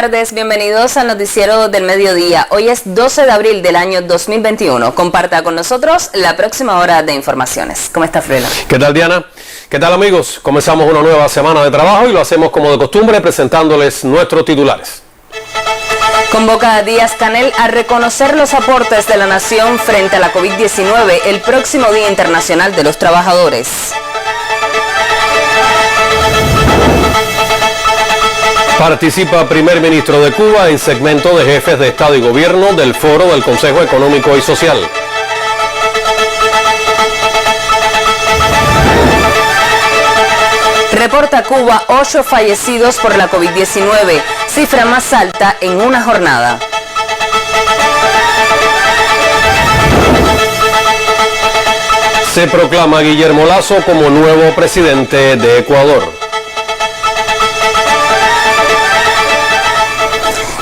tardes, bienvenidos al Noticiero del Mediodía. Hoy es 12 de abril del año 2021. Comparta con nosotros la próxima hora de informaciones. ¿Cómo está, Frela? ¿Qué tal, Diana? ¿Qué tal, amigos? Comenzamos una nueva semana de trabajo y lo hacemos como de costumbre presentándoles nuestros titulares. Convoca a Díaz-Canel a reconocer los aportes de la nación frente a la COVID-19 el próximo Día Internacional de los Trabajadores. Participa primer ministro de Cuba en segmento de jefes de Estado y Gobierno del Foro del Consejo Económico y Social. Reporta Cuba 8 fallecidos por la COVID-19, cifra más alta en una jornada. Se proclama Guillermo Lasso como nuevo presidente de Ecuador.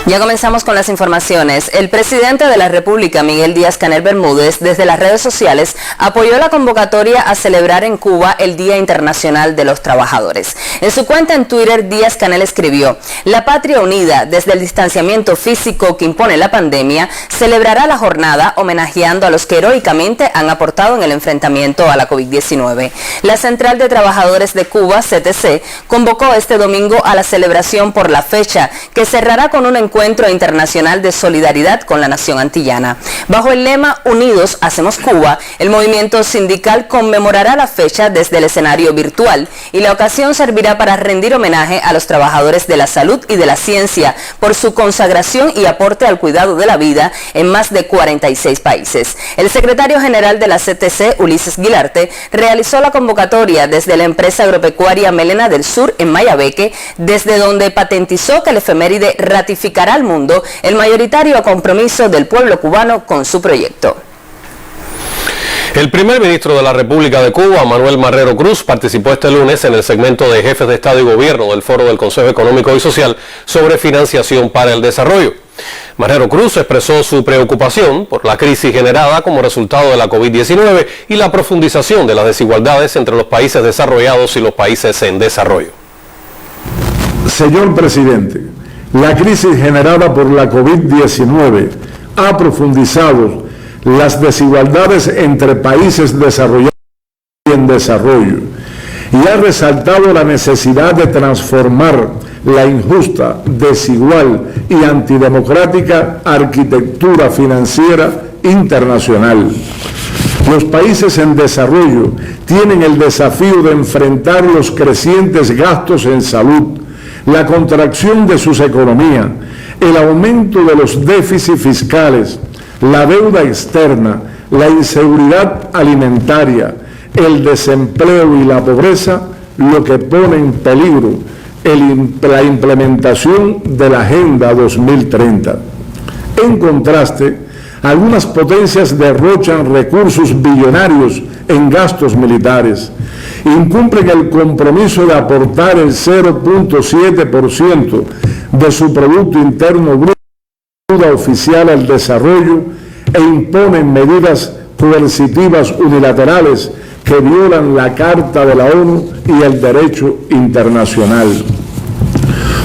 Ya comenzamos con las informaciones. El presidente de la República, Miguel Díaz-Canel Bermúdez, desde las redes sociales, apoyó la convocatoria a celebrar en Cuba el Día Internacional de los Trabajadores. En su cuenta en Twitter, Díaz-Canel escribió: "La patria unida, desde el distanciamiento físico que impone la pandemia, celebrará la jornada homenajeando a los que heroicamente han aportado en el enfrentamiento a la COVID-19. La Central de Trabajadores de Cuba, CTC, convocó este domingo a la celebración por la fecha, que cerrará con un encuentro internacional de solidaridad con la nación antillana. Bajo el lema Unidos Hacemos Cuba, el movimiento sindical conmemorará la fecha desde el escenario virtual y la ocasión servirá para rendir homenaje a los trabajadores de la salud y de la ciencia por su consagración y aporte al cuidado de la vida en más de 46 países. El secretario general de la CTC, Ulises Guilarte, realizó la convocatoria desde la empresa agropecuaria Melena del Sur en Mayabeque, desde donde patentizó que el efeméride ratificará al mundo el mayoritario compromiso del pueblo cubano con su proyecto. El primer ministro de la República de Cuba, Manuel Marrero Cruz, participó este lunes en el segmento de jefes de Estado y Gobierno del Foro del Consejo Económico y Social sobre financiación para el desarrollo. Marrero Cruz expresó su preocupación por la crisis generada como resultado de la COVID-19 y la profundización de las desigualdades entre los países desarrollados y los países en desarrollo. Señor presidente, la crisis generada por la COVID-19 ha profundizado las desigualdades entre países desarrollados y en desarrollo y ha resaltado la necesidad de transformar la injusta, desigual y antidemocrática arquitectura financiera internacional. Los países en desarrollo tienen el desafío de enfrentar los crecientes gastos en salud, la contracción de sus economías, el aumento de los déficits fiscales, la deuda externa, la inseguridad alimentaria, el desempleo y la pobreza, lo que pone en peligro la implementación de la Agenda 2030. En contraste, algunas potencias derrochan recursos billonarios en gastos militares, incumplen el compromiso de aportar el 0.7% de su Producto Interno Bruto oficial al desarrollo e imponen medidas coercitivas unilaterales que violan la Carta de la ONU y el derecho internacional.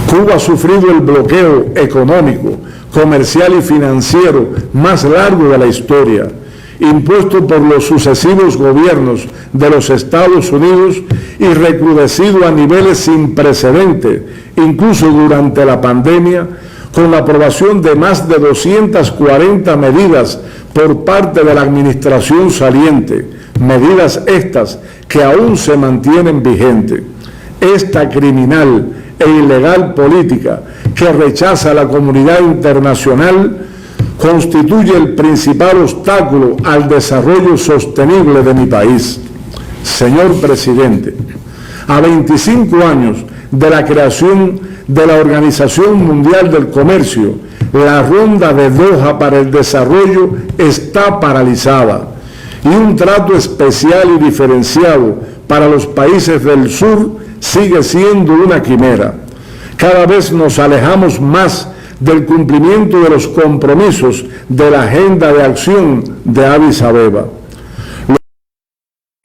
Cuba ha sufrido el bloqueo económico, comercial y financiero más largo de la historia, impuesto por los sucesivos gobiernos de los Estados Unidos y recrudecido a niveles sin precedentes, incluso durante la pandemia, con la aprobación de más de 240 medidas por parte de la administración saliente, medidas estas que aún se mantienen vigentes. Esta criminal e ilegal política que rechaza a la comunidad internacional constituye el principal obstáculo al desarrollo sostenible de mi país. Señor presidente, a 25 años de la creación de la Organización Mundial del Comercio, la Ronda de Doha para el Desarrollo está paralizada y un trato especial y diferenciado para los países del sur sigue siendo una quimera. Cada vez nos alejamos más del cumplimiento de los compromisos de la Agenda de Acción de Addis Abeba.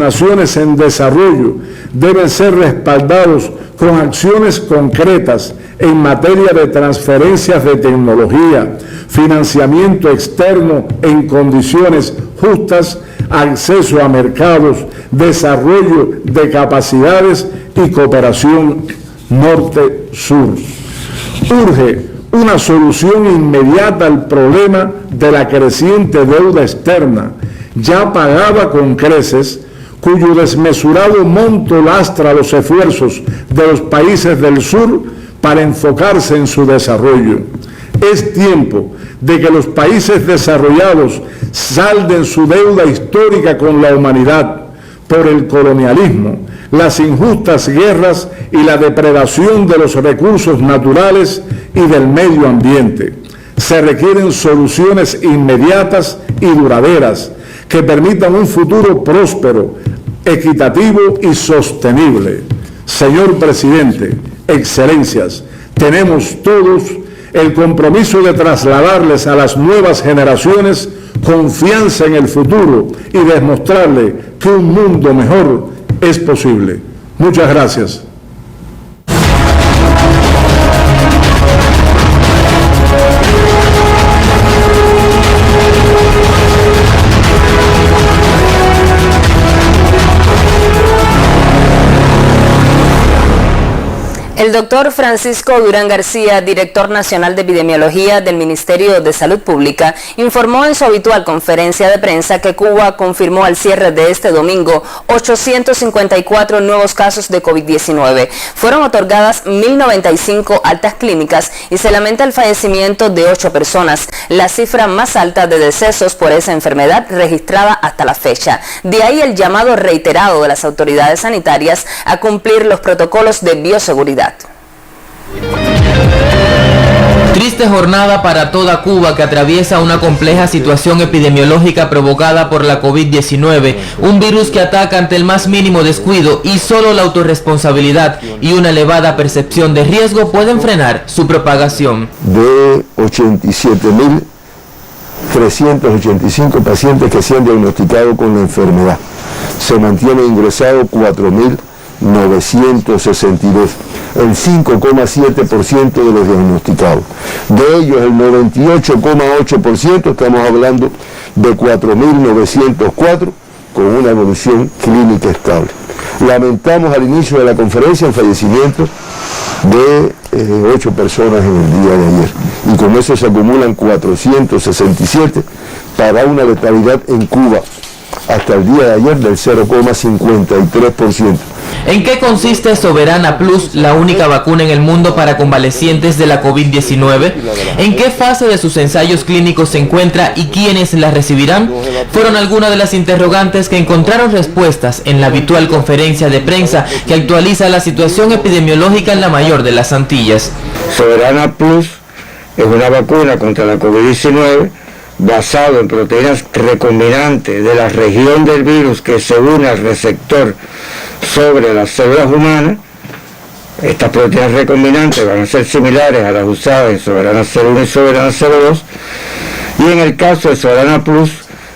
naciones en desarrollo deben ser respaldados con acciones concretas en materia de transferencias de tecnología, financiamiento externo en condiciones justas, acceso a mercados, desarrollo de capacidades y cooperación norte-sur. Urge una solución inmediata al problema de la creciente deuda externa, ya pagada con creces, cuyo desmesurado monto lastra los esfuerzos de los países del sur para enfocarse en su desarrollo. Es tiempo de que los países desarrollados salden su deuda histórica con la humanidad por el colonialismo, las injustas guerras y la depredación de los recursos naturales y del medio ambiente. Se requieren soluciones inmediatas y duraderas que permitan un futuro próspero, equitativo y sostenible. Señor presidente, excelencias, tenemos todos el compromiso de trasladarles a las nuevas generaciones confianza en el futuro y demostrarle que un mundo mejor es posible. Muchas gracias. El doctor Francisco Durán García, director nacional de epidemiología del Ministerio de Salud Pública, informó en su habitual conferencia de prensa que Cuba confirmó al cierre de este domingo 854 nuevos casos de COVID-19. Fueron otorgadas 1.095 altas clínicas y se lamenta el fallecimiento de 8 personas, la cifra más alta de decesos por esa enfermedad registrada hasta la fecha. De ahí el llamado reiterado de las autoridades sanitarias a cumplir los protocolos de bioseguridad. Triste jornada para toda Cuba, que atraviesa una compleja situación epidemiológica provocada por la COVID-19, un virus que ataca ante el más mínimo descuido, y solo la autorresponsabilidad y una elevada percepción de riesgo pueden frenar su propagación. De 87.385 pacientes que se han diagnosticado con la enfermedad, se mantiene ingresado 4.962, el 5,7% de los diagnosticados. De ellos, el 98,8%, estamos hablando de 4.904, con una evolución clínica estable. Lamentamos al inicio de la conferencia el fallecimiento de 8 personas en el día de ayer, y con eso se acumulan 467 para una letalidad en Cuba hasta el día de ayer del 0,53%. ¿En qué consiste Soberana Plus, la única vacuna en el mundo para convalecientes de la COVID-19? ¿En qué fase de sus ensayos clínicos se encuentra y quiénes la recibirán? Fueron algunas de las interrogantes que encontraron respuestas en la habitual conferencia de prensa que actualiza la situación epidemiológica en la mayor de las Antillas. Soberana Plus es una vacuna contra la COVID-19 basado en proteínas recombinantes de la región del virus que se une al receptor sobre las células humanas. Estas proteínas recombinantes van a ser similares a las usadas en Soberana 01 y Soberana 02, y en el caso de Soberana Plus,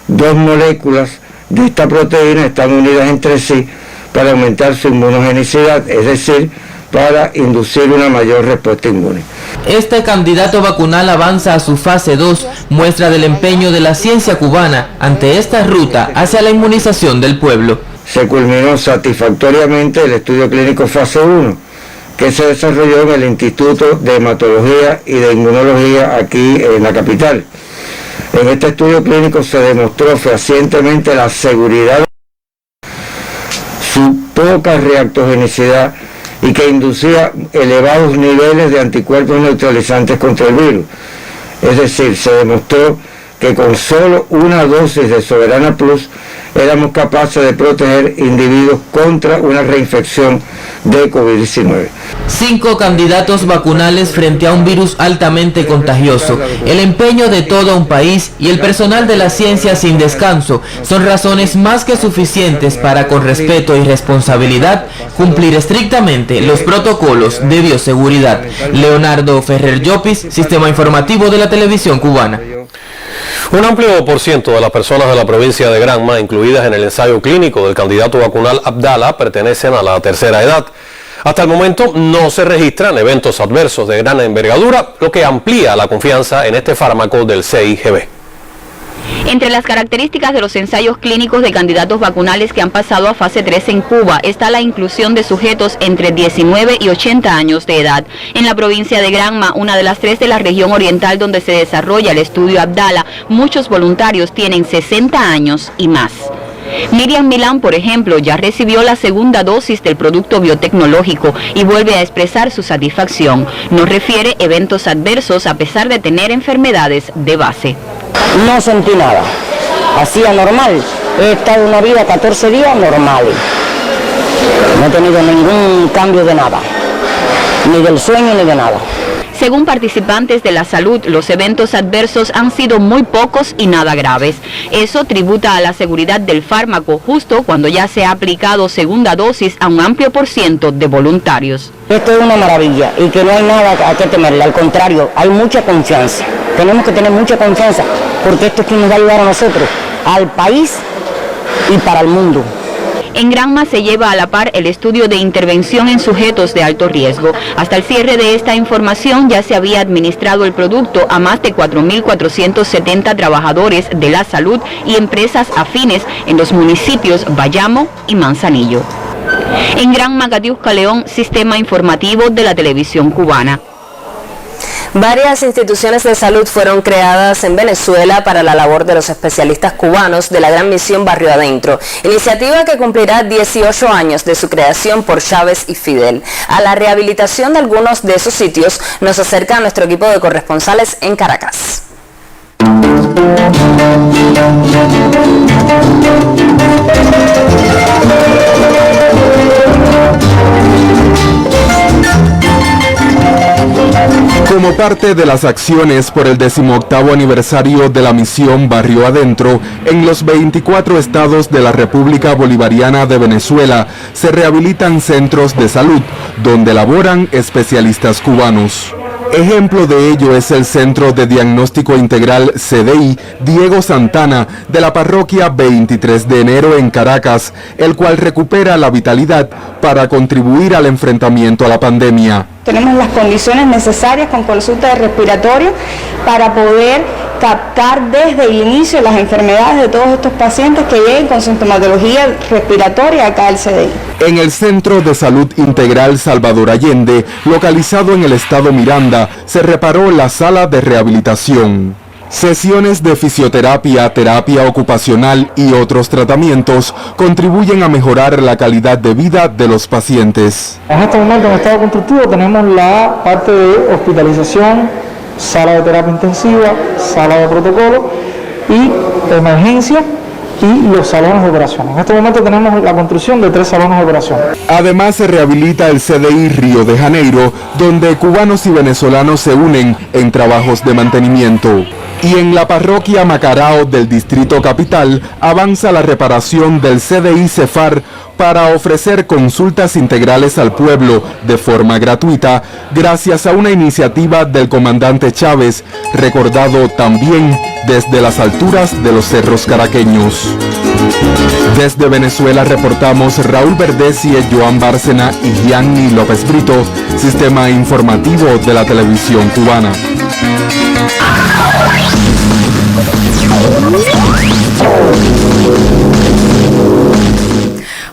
2 moléculas de esta proteína están unidas entre sí para aumentar su inmunogenicidad, es decir, para inducir una mayor respuesta inmune. Este candidato vacunal avanza a su fase 2, muestra del empeño de la ciencia cubana ante esta ruta hacia la inmunización del pueblo. Se culminó satisfactoriamente el estudio clínico fase 1, que se desarrolló en el Instituto de Hematología y de Inmunología aquí en la capital. En este estudio clínico se demostró fehacientemente la seguridad, su poca reactogenicidad y que inducía elevados niveles de anticuerpos neutralizantes contra el virus. Es decir, se demostró que con solo una dosis de Soberana Plus éramos capaces de proteger individuos contra una reinfección de COVID-19. 5 candidatos vacunales frente a un virus altamente contagioso. El empeño de todo un país y el personal de la ciencia sin descanso son razones más que suficientes para, con respeto y responsabilidad, cumplir estrictamente los protocolos de bioseguridad. Leonardo Ferrer Llopis, Sistema Informativo de la Televisión Cubana. Un amplio por ciento de las personas de la provincia de Granma, incluidas en el ensayo clínico del candidato vacunal Abdala, pertenecen a la tercera edad. Hasta el momento no se registran eventos adversos de gran envergadura, lo que amplía la confianza en este fármaco del CIGB. Entre las características de los ensayos clínicos de candidatos vacunales que han pasado a fase 3 en Cuba está la inclusión de sujetos entre 19 y 80 años de edad. En la provincia de Granma, una de las 3 de la región oriental donde se desarrolla el estudio Abdala, muchos voluntarios tienen 60 años y más. Miriam Milán, por ejemplo, ya recibió la segunda dosis del producto biotecnológico y vuelve a expresar su satisfacción. No refiere eventos adversos a pesar de tener enfermedades de base. No sentí nada, hacía normal, he estado una vida 14 días normal, no he tenido ningún cambio de nada, ni del sueño ni de nada. Según participantes de la salud, los eventos adversos han sido muy pocos y nada graves. Eso tributa a la seguridad del fármaco justo cuando ya se ha aplicado segunda dosis a un amplio por ciento de voluntarios. Esto es una maravilla y que no hay nada a que temerle, al contrario, hay mucha confianza. Tenemos que tener mucha confianza porque esto es que nos va a ayudar a nosotros, al país y para el mundo. En Granma se lleva a la par el estudio de intervención en sujetos de alto riesgo. Hasta el cierre de esta información ya se había administrado el producto a más de 4.470 trabajadores de la salud y empresas afines en los municipios Bayamo y Manzanillo. En Granma, Katiuska León, Sistema Informativo de la Televisión Cubana. Varias instituciones de salud fueron creadas en Venezuela para la labor de los especialistas cubanos de la Gran Misión Barrio Adentro, iniciativa que cumplirá 18 años de su creación por Chávez y Fidel. A la rehabilitación de algunos de esos sitios nos acerca nuestro equipo de corresponsales en Caracas. Como parte de las acciones por el 18º aniversario de la misión Barrio Adentro, en los 24 estados de la República Bolivariana de Venezuela se rehabilitan centros de salud donde laboran especialistas cubanos. Ejemplo de ello es el Centro de Diagnóstico Integral CDI Diego Santana de la parroquia 23 de enero en Caracas, el cual recupera la vitalidad para contribuir al enfrentamiento a la pandemia. Tenemos las condiciones necesarias con consulta de respiratorio para poder captar desde el inicio las enfermedades de todos estos pacientes que lleguen con sintomatología respiratoria acá al CDI. En el Centro de Salud Integral Salvador Allende, localizado en el estado Miranda, se reparó la sala de rehabilitación. Sesiones de fisioterapia, terapia ocupacional y otros tratamientos contribuyen a mejorar la calidad de vida de los pacientes. En este momento en estado constructivo tenemos la parte de hospitalización, sala de terapia intensiva, sala de protocolo y emergencia y los salones de operaciones. En este momento tenemos la construcción de 3 salones de operaciones. Además se rehabilita el CDI Río de Janeiro, donde cubanos y venezolanos se unen en trabajos de mantenimiento. Y en la parroquia Macarao del Distrito Capital avanza la reparación del CDI Cefar para ofrecer consultas integrales al pueblo de forma gratuita, gracias a una iniciativa del comandante Chávez, recordado también desde las alturas de los cerros caraqueños. Desde Venezuela reportamos Raúl Verdecie, Joan Bárcena y Gianni López Brito, Sistema Informativo de la Televisión Cubana.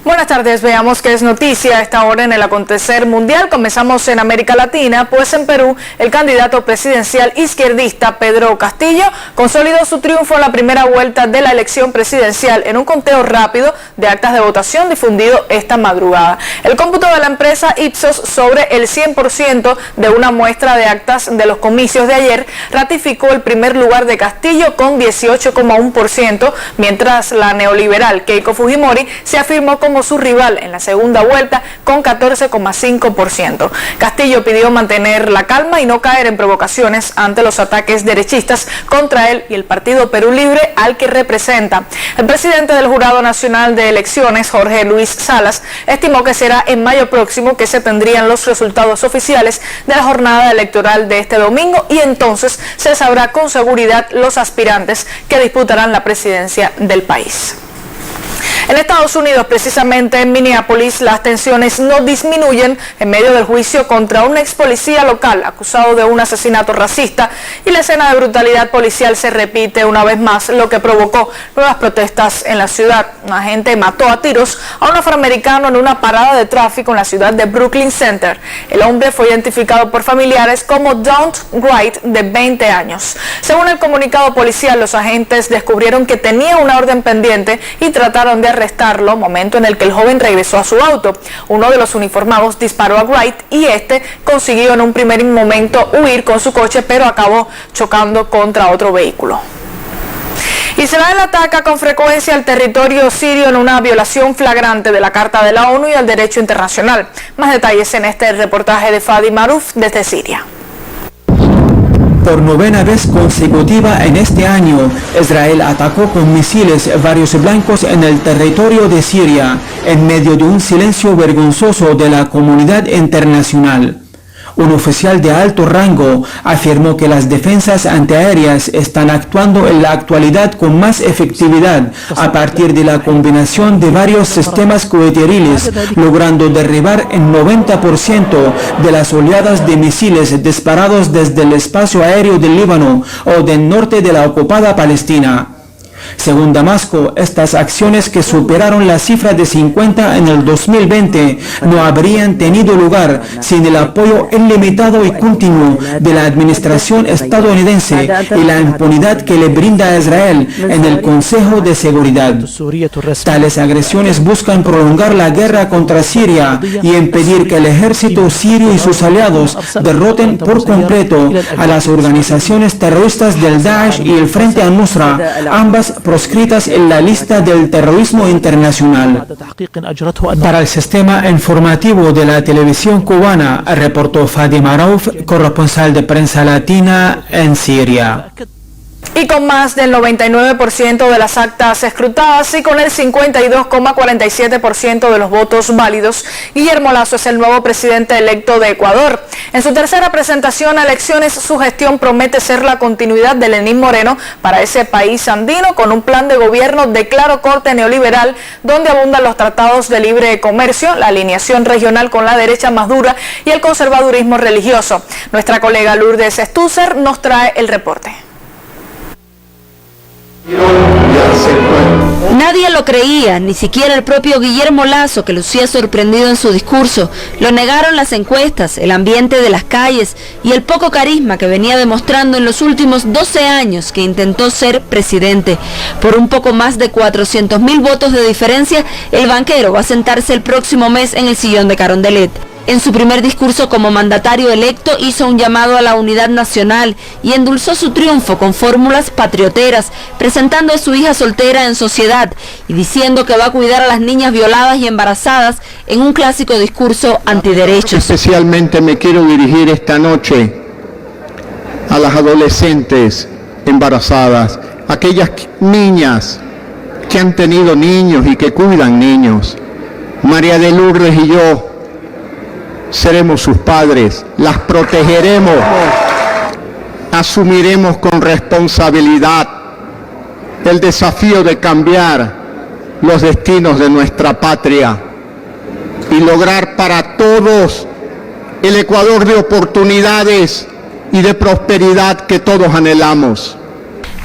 Buenas tardes, veamos qué es noticia a esta hora en el acontecer mundial. Comenzamos en América Latina, pues en Perú el candidato presidencial izquierdista Pedro Castillo consolidó su triunfo en la primera vuelta de la elección presidencial en un conteo rápido de actas de votación difundido esta madrugada. El cómputo de la empresa Ipsos sobre el 100% de una muestra de actas de los comicios de ayer ratificó el primer lugar de Castillo con 18,1%, mientras la neoliberal Keiko Fujimori se afirmó como su rival en la segunda vuelta con 14,5%. Castillo pidió mantener la calma y no caer en provocaciones ante los ataques derechistas contra él y el Partido Perú Libre al que representa. El presidente del Jurado Nacional de Elecciones, Jorge Luis Salas, estimó que será en mayo próximo que se tendrían los resultados oficiales de la jornada electoral de este domingo y entonces se sabrá con seguridad los aspirantes que disputarán la presidencia del país. En Estados Unidos, precisamente en Minneapolis, las tensiones no disminuyen en medio del juicio contra un ex policía local acusado de un asesinato racista y la escena de brutalidad policial se repite una vez más, lo que provocó nuevas protestas en la ciudad. Un agente mató a tiros a un afroamericano en una parada de tráfico en la ciudad de Brooklyn Center. El hombre fue identificado por familiares como Don't Wright, de 20 años. Según el comunicado policial, los agentes descubrieron que tenía una orden pendiente y trataron de arrestarlo, momento en el que el joven regresó a su auto. Uno de los uniformados disparó a Wright y este consiguió en un primer momento huir con su coche, pero acabó chocando contra otro vehículo. Israel ataca con frecuencia el territorio sirio en una violación flagrante de la Carta de la ONU y el derecho internacional. Más detalles en este reportaje de Fadi Maruf desde Siria. Por novena vez consecutiva en este año, Israel atacó con misiles varios blancos en el territorio de Siria, en medio de un silencio vergonzoso de la comunidad internacional. Un oficial de alto rango afirmó que las defensas antiaéreas están actuando en la actualidad con más efectividad a partir de la combinación de varios sistemas coheteriles, logrando derribar el 90% de las oleadas de misiles disparados desde el espacio aéreo del Líbano o del norte de la ocupada Palestina. Según Damasco, estas acciones, que superaron la cifra de 50 en el 2020, no habrían tenido lugar sin el apoyo ilimitado y continuo de la administración estadounidense y la impunidad que le brinda a Israel en el Consejo de Seguridad. Tales agresiones buscan prolongar la guerra contra Siria y impedir que el ejército sirio y sus aliados derroten por completo a las organizaciones terroristas del Daesh y el Frente al-Nusra, ambas proscritas en la lista del terrorismo internacional. Para el sistema informativo de la televisión cubana, reportó Fadi Maruf, corresponsal de Prensa Latina en Siria. Y con más del 99% de las actas escrutadas y con el 52,47% de los votos válidos, Guillermo Lasso es el nuevo presidente electo de Ecuador. En su tercera presentación a elecciones, su gestión promete ser la continuidad de Lenín Moreno para ese país andino, con un plan de gobierno de claro corte neoliberal, donde abundan los tratados de libre comercio, la alineación regional con la derecha más dura y el conservadurismo religioso. Nuestra colega Lourdes Stutzer nos trae el reporte. Nadie lo creía, ni siquiera el propio Guillermo Lasso, que lucía sorprendido en su discurso. Lo negaron las encuestas, el ambiente de las calles y el poco carisma que venía demostrando en los últimos 12 años que intentó ser presidente. Por un poco más de 400.000 votos de diferencia, el banquero va a sentarse el próximo mes en el sillón de Carondelet. En su primer discurso como mandatario electo hizo un llamado a la unidad nacional y endulzó su triunfo con fórmulas patrioteras, presentando a su hija soltera en sociedad y diciendo que va a cuidar a las niñas violadas y embarazadas en un clásico discurso antiderechos. Especialmente me quiero dirigir esta noche a las adolescentes embarazadas, aquellas niñas que han tenido niños y que cuidan niños. María de Lourdes y yo seremos sus padres, las protegeremos, asumiremos con responsabilidad el desafío de cambiar los destinos de nuestra patria y lograr para todos el Ecuador de oportunidades y de prosperidad que todos anhelamos.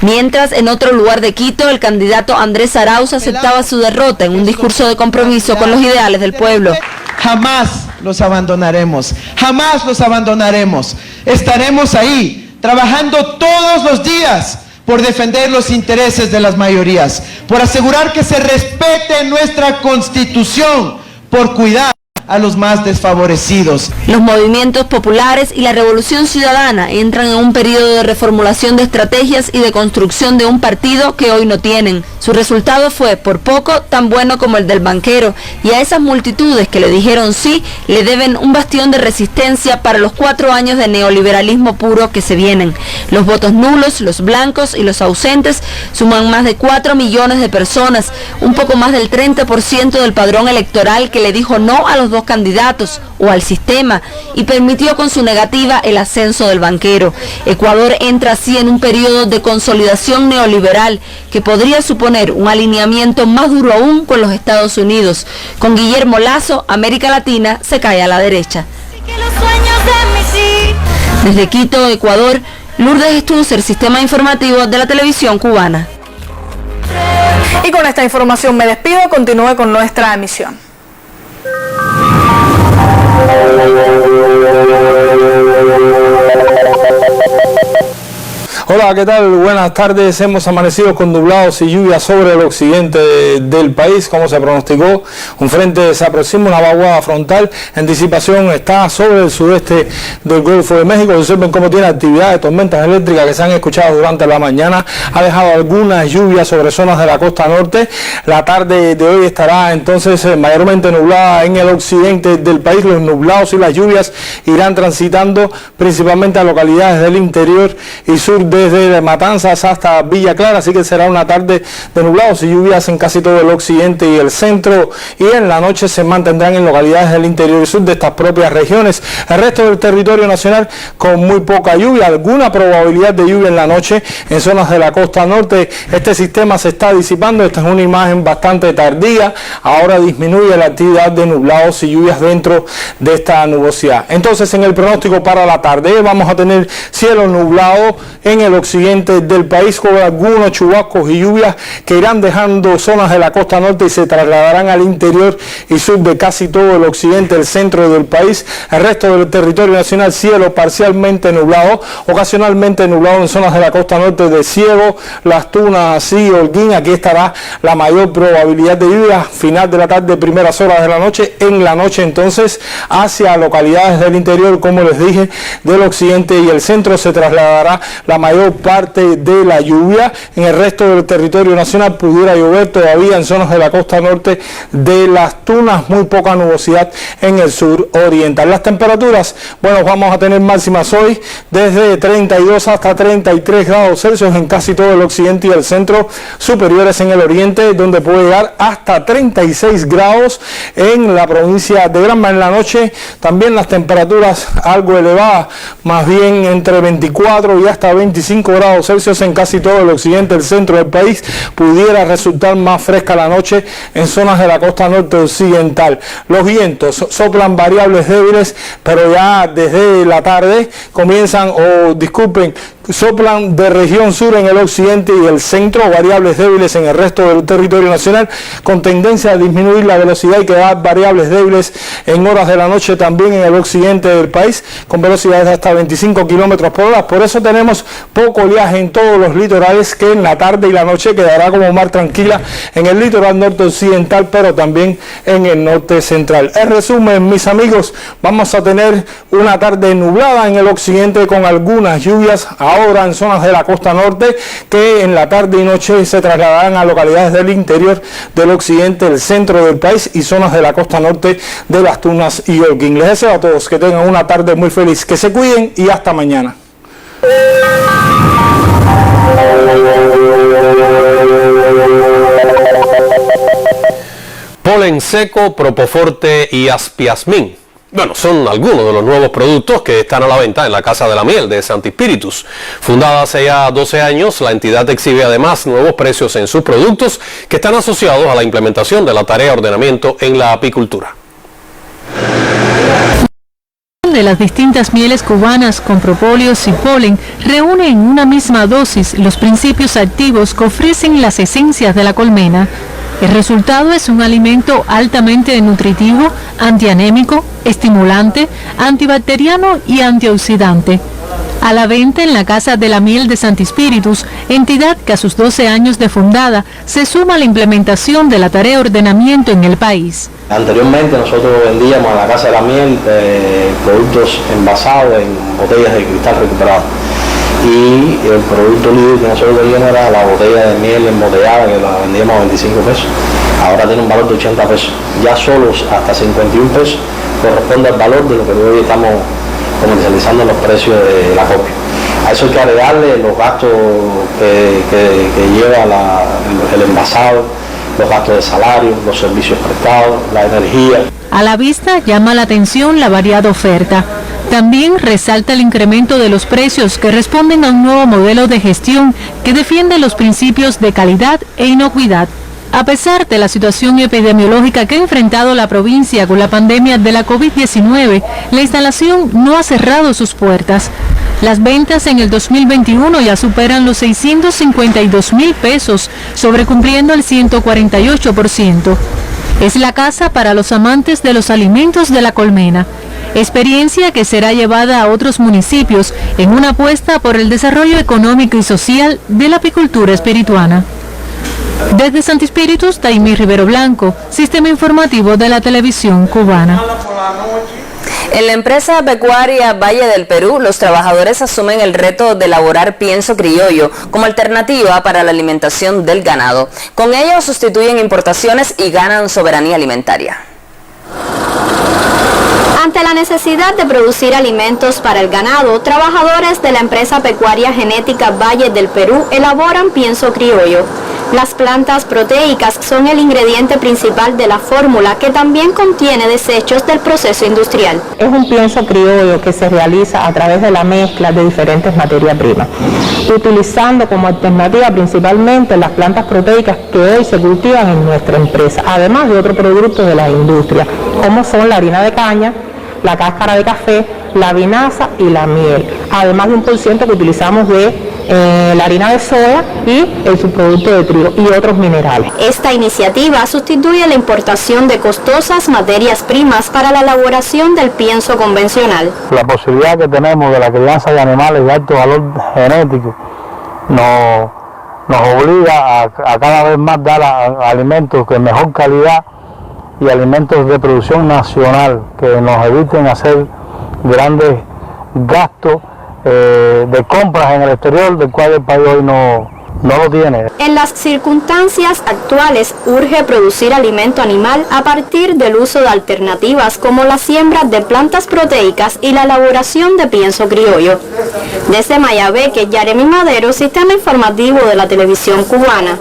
Mientras, en otro lugar de Quito, el candidato Andrés Arauz aceptaba su derrota en un discurso de compromiso con los ideales del pueblo. Jamás los abandonaremos, jamás los abandonaremos. Estaremos ahí, trabajando todos los días por defender los intereses de las mayorías, por asegurar que se respete nuestra Constitución, por cuidar a los más desfavorecidos. Los movimientos populares y la revolución ciudadana entran en un periodo de reformulación de estrategias y de construcción de un partido que hoy no tienen. Su resultado fue, por poco, tan bueno como el del banquero, y a esas multitudes que le dijeron sí, le deben un bastión de resistencia para los 4 años de neoliberalismo puro que se vienen. Los votos nulos, los blancos y los ausentes suman más de 4 millones de personas, un poco más del 30% del padrón electoral que le dijo no a los dos candidatos o al sistema y permitió con su negativa el ascenso del banquero. Ecuador entra así en un periodo de consolidación neoliberal que podría suponer un alineamiento más duro aún con los Estados Unidos. Con Guillermo Lazo, América Latina se cae a la derecha. Desde Quito, Ecuador, Lourdes Stusser, Sistema Informativo de la Televisión Cubana. Y con esta información me despido, continúe con nuestra emisión. Hola, ¿qué tal? Buenas tardes. Hemos amanecido con nublados y lluvias sobre el occidente del país, como se pronosticó. Un frente se aproxima, una vaguada frontal en disipación está sobre el sudeste del Golfo de México. Observen cómo tiene actividad de tormentas eléctricas que se han escuchado durante la mañana. Ha dejado algunas lluvias sobre zonas de la costa norte. La tarde de hoy estará entonces mayormente nublada en el occidente del país. Los nublados y las lluvias irán transitando principalmente a localidades del interior y sur desde Matanzas hasta Villa Clara, así que será una tarde de nublados y lluvias en casi todo el occidente y el centro, y en la noche se mantendrán en localidades del interior y sur de estas propias regiones. El resto del territorio nacional con muy poca lluvia, alguna probabilidad de lluvia en la noche en zonas de la costa norte. Este sistema se está disipando, esta es una imagen bastante tardía, ahora disminuye la actividad de nublados y lluvias dentro de esta nubosidad. Entonces, en el pronóstico para la tarde vamos a tener cielo nublado en el occidente del país con algunos chubascos y lluvias que irán dejando zonas de la costa norte y se trasladarán al interior y sur de casi todo el occidente, el centro del país. El resto del territorio nacional cielo parcialmente nublado, ocasionalmente nublado en zonas de la costa norte de Ciego, Las Tunas y Holguín. Aquí estará la mayor probabilidad de lluvia final de la tarde, primeras horas de la noche. En la noche entonces hacia localidades del interior, como les dije, del occidente y el centro se trasladará la mayor parte de la lluvia. En el resto del territorio nacional pudiera llover todavía en zonas de la costa norte de Las Tunas, muy poca nubosidad en el sur oriental. Las temperaturas, bueno, vamos a tener máximas hoy desde 32 hasta 33 grados Celsius en casi todo el occidente y el centro, superiores en el oriente, donde puede llegar hasta 36 grados en la provincia de Granma. En la noche también las temperaturas algo elevadas, más bien entre 24 y hasta 25 grados Celsius en casi todo el occidente, el centro del país. Pudiera resultar más fresca la noche en zonas de la costa norte occidental. Los vientos soplan variables débiles, pero ya desde la tarde soplan de región sur en el occidente y el centro, variables débiles en el resto del territorio nacional, con tendencia a disminuir la velocidad y quedar variables débiles en horas de la noche también en el occidente del país, con velocidades de hasta 25 kilómetros por hora. Por eso tenemos poco oleaje en todos los litorales, que en la tarde y la noche quedará como mar tranquila en el litoral norte occidental, pero también en el norte central. En resumen, mis amigos, vamos a tener una tarde nublada en el occidente con algunas lluvias ahora en zonas de la costa norte, que en la tarde y noche se trasladarán a localidades del interior del occidente, el centro del país y zonas de la costa norte de Las Tunas y Holguín. Les deseo a todos que tengan una tarde muy feliz, que se cuiden y hasta mañana. Polen seco, propoforte y aspiasmin. Bueno, son algunos de los nuevos productos que están a la venta en la Casa de la Miel de Santi Spíritus. Fundada hace ya 12 años, la entidad exhibe además nuevos precios en sus productos que están asociados a la implementación de la tarea de ordenamiento en la apicultura. De las distintas mieles cubanas con propóleos y polen reúne en una misma dosis los principios activos que ofrecen las esencias de la colmena. El resultado es un alimento altamente nutritivo, antianémico, estimulante, antibacteriano y antioxidante. A la venta en la Casa de la Miel de Santi Spíritus, entidad que a sus 12 años de fundada se suma a la implementación de la tarea de ordenamiento en el país. Anteriormente nosotros vendíamos en la Casa de la Miel productos envasados en botellas de cristal recuperado. y el producto líder que nosotros veíamos era la botella de miel embotellada, que la vendíamos a 25 pesos. Ahora tiene un valor de 80 pesos. Ya solos hasta 51 pesos corresponde al valor de lo que hoy estamos comercializando los precios de la copia. A eso hay que agregarle los gastos que lleva el envasado, los gastos de salario, los servicios prestados, la energía. A la vista llama la atención la variada oferta. También resalta el incremento de los precios que responden a un nuevo modelo de gestión que defiende los principios de calidad e inocuidad. A pesar de la situación epidemiológica que ha enfrentado la provincia con la pandemia de la COVID-19, la instalación no ha cerrado sus puertas. Las ventas en el 2021 ya superan los 652.000 pesos, sobrecumpliendo el 148%. Es la casa para los amantes de los alimentos de La Colmena, experiencia que será llevada a otros municipios en una apuesta por el desarrollo económico y social de la apicultura espirituana. Desde Santi Espíritus, Taimí Rivero Blanco, Sistema Informativo de la Televisión Cubana. En la empresa pecuaria Valle del Perú, los trabajadores asumen el reto de elaborar pienso criollo como alternativa para la alimentación del ganado. Con ello sustituyen importaciones y ganan soberanía alimentaria. Ante la necesidad de producir alimentos para el ganado, trabajadores de la empresa pecuaria genética Valle del Perú elaboran pienso criollo. Las plantas proteicas son el ingrediente principal de la fórmula, que también contiene desechos del proceso industrial. Es un pienso criollo que se realiza a través de la mezcla de diferentes materias primas, utilizando como alternativa principalmente las plantas proteicas que hoy se cultivan en nuestra empresa, además de otros productos de la industria, como son la harina de caña, la cáscara de café, la vinaza y la miel, además de un % que utilizamos de la harina de soya y el subproducto de trigo y otros minerales. Esta iniciativa sustituye la importación de costosas materias primas para la elaboración del pienso convencional. La posibilidad que tenemos de la crianza de animales de alto valor genético nos obliga a cada vez más dar alimentos de mejor calidad y alimentos de producción nacional que nos eviten hacer grandes gastos de compras en el exterior, del cual el país hoy no lo tiene. En las circunstancias actuales urge producir alimento animal a partir del uso de alternativas como la siembra de plantas proteicas y la elaboración de pienso criollo. Desde Mayabeque, Yaremi Madero, Sistema Informativo de la Televisión Cubana.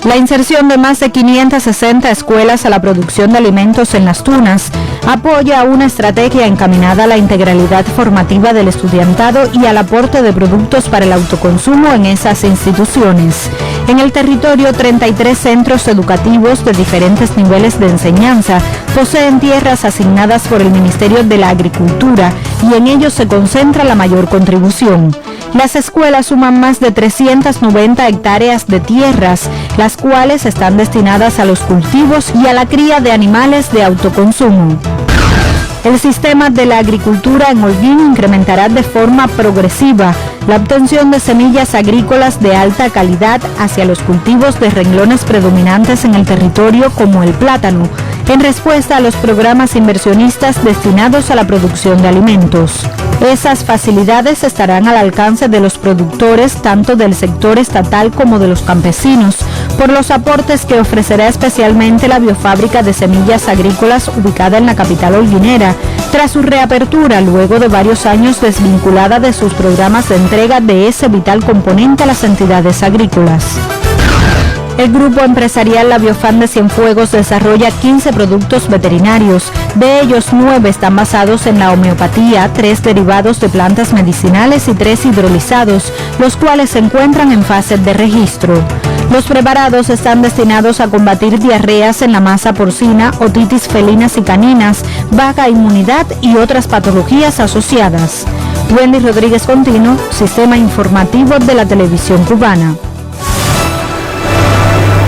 La inserción de más de 560 escuelas a la producción de alimentos en Las Tunas apoya una estrategia encaminada a la integralidad formativa del estudiantado y al aporte de productos para el autoconsumo en esas instituciones. En el territorio, 33 centros educativos de diferentes niveles de enseñanza poseen tierras asignadas por el Ministerio de la Agricultura y en ellos se concentra la mayor contribución. Las escuelas suman más de 390 hectáreas de tierras, las cuales están destinadas a los cultivos y a la cría de animales de autoconsumo. El sistema de la agricultura en Holguín incrementará de forma progresiva la obtención de semillas agrícolas de alta calidad hacia los cultivos de renglones predominantes en el territorio como el plátano, en respuesta a los programas inversionistas destinados a la producción de alimentos. Esas facilidades estarán al alcance de los productores tanto del sector estatal como de los campesinos, por los aportes que ofrecerá especialmente la biofábrica de semillas agrícolas ubicada en la capital holguinera, tras su reapertura luego de varios años desvinculada de sus programas de entrega de ese vital componente a las entidades agrícolas. El grupo empresarial La Biofan de Cienfuegos desarrolla 15 productos veterinarios. De ellos, 9 están basados en la homeopatía, 3 derivados de plantas medicinales y 3 hidrolizados, los cuales se encuentran en fase de registro. Los preparados están destinados a combatir diarreas en la masa porcina, otitis felinas y caninas, baja inmunidad y otras patologías asociadas. Wendy Rodríguez Contino, Sistema Informativo de la Televisión Cubana.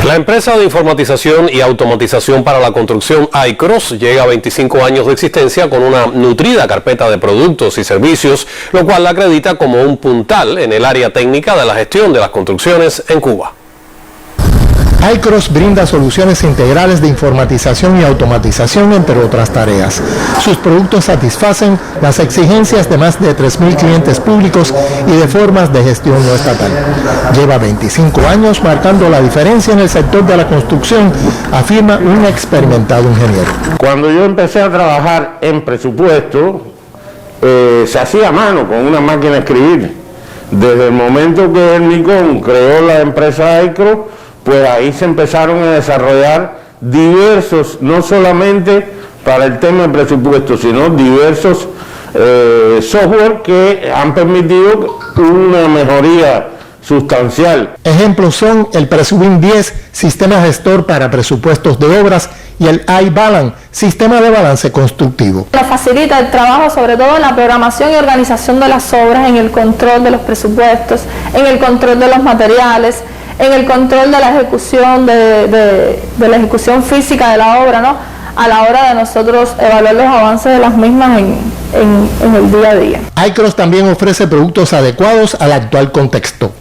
La empresa de informatización y automatización para la construcción iCross llega a 25 años de existencia con una nutrida carpeta de productos y servicios, lo cual la acredita como un puntal en el área técnica de la gestión de las construcciones en Cuba. iCross brinda soluciones integrales de informatización y automatización, entre otras tareas. Sus productos satisfacen las exigencias de más de 3.000 clientes públicos y de formas de gestión no estatal. Lleva 25 años marcando la diferencia en el sector de la construcción, afirma un experimentado ingeniero. Cuando yo empecé a trabajar en presupuesto, se hacía a mano con una máquina de escribir. Desde el momento que el Micón creó la empresa iCross, pues ahí se empezaron a desarrollar diversos, no solamente para el tema de presupuesto, sino diversos software que han permitido una mejoría sustancial. Ejemplos son el Presubin 10, sistema gestor para presupuestos de obras, y el iBalance, sistema de balance constructivo. Nos facilita el trabajo, sobre todo en la programación y organización de las obras, en el control de los presupuestos, en el control de los materiales, en el control de la ejecución de la ejecución física de la obra, ¿no? A la hora de nosotros evaluar los avances de las mismas en el día a día. iCross también ofrece productos adecuados al actual contexto.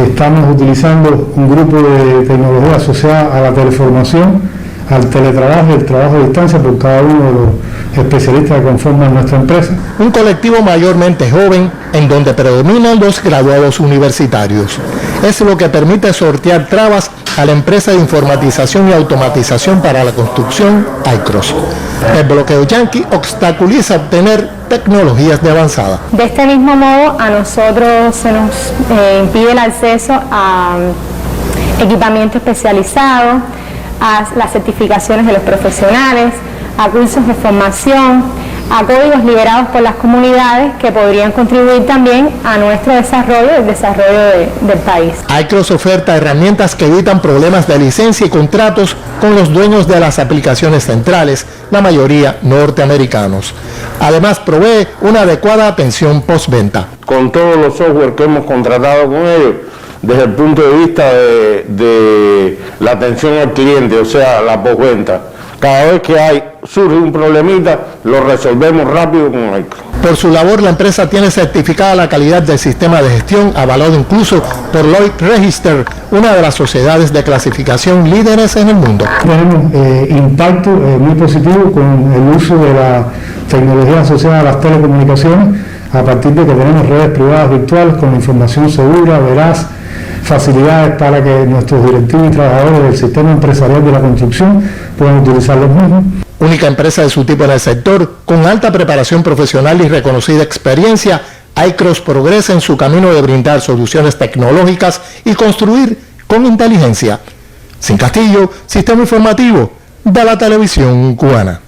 Estamos utilizando un grupo de tecnología asociada a la teleformación, al teletrabajo y el trabajo a distancia por cada uno de los especialistas que conforman nuestra empresa. Un colectivo mayormente joven en donde predominan los graduados universitarios. Es lo que permite sortear trabas a la empresa de informatización y automatización para la construcción iCross. El bloqueo Yankee obstaculiza obtener tecnologías de avanzada. De este mismo modo, a nosotros se nos impide el acceso a equipamiento especializado, a las certificaciones de los profesionales, a cursos de formación, a códigos liberados por las comunidades que podrían contribuir también a nuestro desarrollo, el desarrollo del país. iCross oferta herramientas que evitan problemas de licencia y contratos con los dueños de las aplicaciones centrales, la mayoría norteamericanos. Además, provee una adecuada atención postventa. Con todos los software que hemos contratado con ellos, desde el punto de vista de la atención al cliente, o sea, la postventa. Cada vez que surge un problemita, lo resolvemos rápido con iCross. Por su labor, la empresa tiene certificada la calidad del sistema de gestión, avalado incluso por Lloyd Register, una de las sociedades de clasificación líderes en el mundo. Tenemos impacto muy positivo con el uso de la tecnología asociada a las telecomunicaciones, a partir de que tenemos redes privadas virtuales con información segura, veraz, facilidades para que nuestros directivos y trabajadores del sistema empresarial de la construcción puedan utilizar los mismos. Única empresa de su tipo en el sector, con alta preparación profesional y reconocida experiencia, iCross progresa en su camino de brindar soluciones tecnológicas y construir con inteligencia. Sin Castillo, Sistema Informativo de la Televisión Cubana.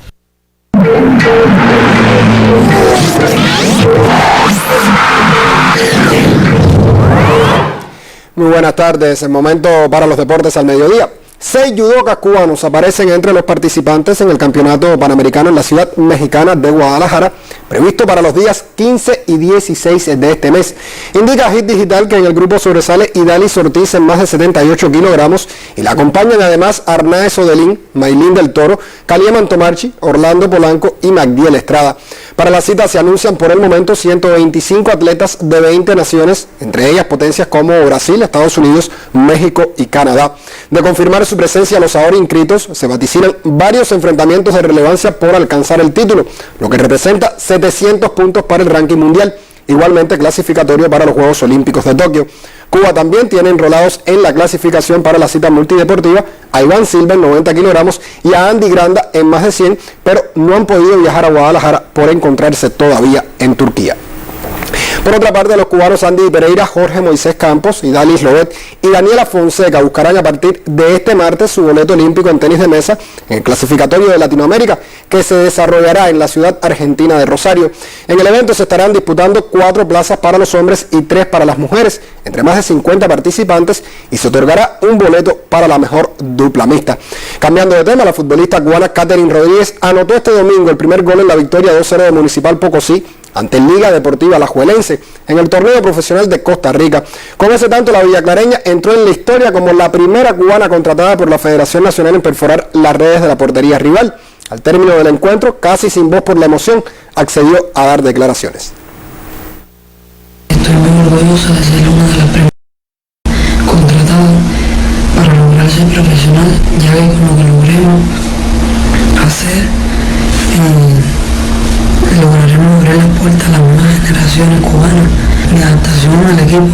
Muy buenas tardes, el momento para los deportes al mediodía. 6 judocas cubanos aparecen entre los participantes en el Campeonato Panamericano en la ciudad mexicana de Guadalajara, previsto para los días 15 y 16 de este mes. Indica Hit Digital que en el grupo sobresale Idalis Ortiz en más de 78 kilogramos y la acompañan además Arnaez Odelín, Maylin del Toro, Kalia Mantomarchi, Orlando Polanco y Magdiel Estrada. Para la cita se anuncian por el momento 125 atletas de 20 naciones, entre ellas potencias como Brasil, Estados Unidos, México y Canadá. De confirmar su presencia, los ahora inscritos se vaticinan varios enfrentamientos de relevancia por alcanzar el título, lo que representa 700 puntos para el ranking mundial, igualmente clasificatorio para los Juegos Olímpicos de Tokio. Cuba también tiene enrolados en la clasificación para la cita multideportiva a Iván Silva en 90 kilogramos y a Andy Granda en más de 100, pero no han podido viajar a Guadalajara por encontrarse todavía en Turquía. Por otra parte, los cubanos Andy Pereira, Jorge Moisés Campos, Idalis Lobet y Daniela Fonseca buscarán a partir de este martes su boleto olímpico en tenis de mesa en el clasificatorio de Latinoamérica, que se desarrollará en la ciudad argentina de Rosario. En el evento se estarán disputando 4 plazas para los hombres y 3 para las mujeres, entre más de 50 participantes, y se otorgará un boleto para la mejor dupla mixta. Cambiando de tema, la futbolista cubana Catherine Rodríguez anotó este domingo el primer gol en la victoria 2-0 de Municipal Pocosí ante Liga Deportiva Alajuelense en el torneo profesional de Costa Rica. Con ese tanto, la villaclareña entró en la historia como la primera cubana contratada por la Federación Nacional en perforar las redes de la portería rival. Al término del encuentro, casi sin voz por la emoción, accedió a dar declaraciones. Estoy muy orgullosa de ser una de las primeras contratadas para lograr ese Ya que con lo que logremos hacer, lograremos abrir las puertas a las nuevas generaciones cubanas. Mi adaptación al equipo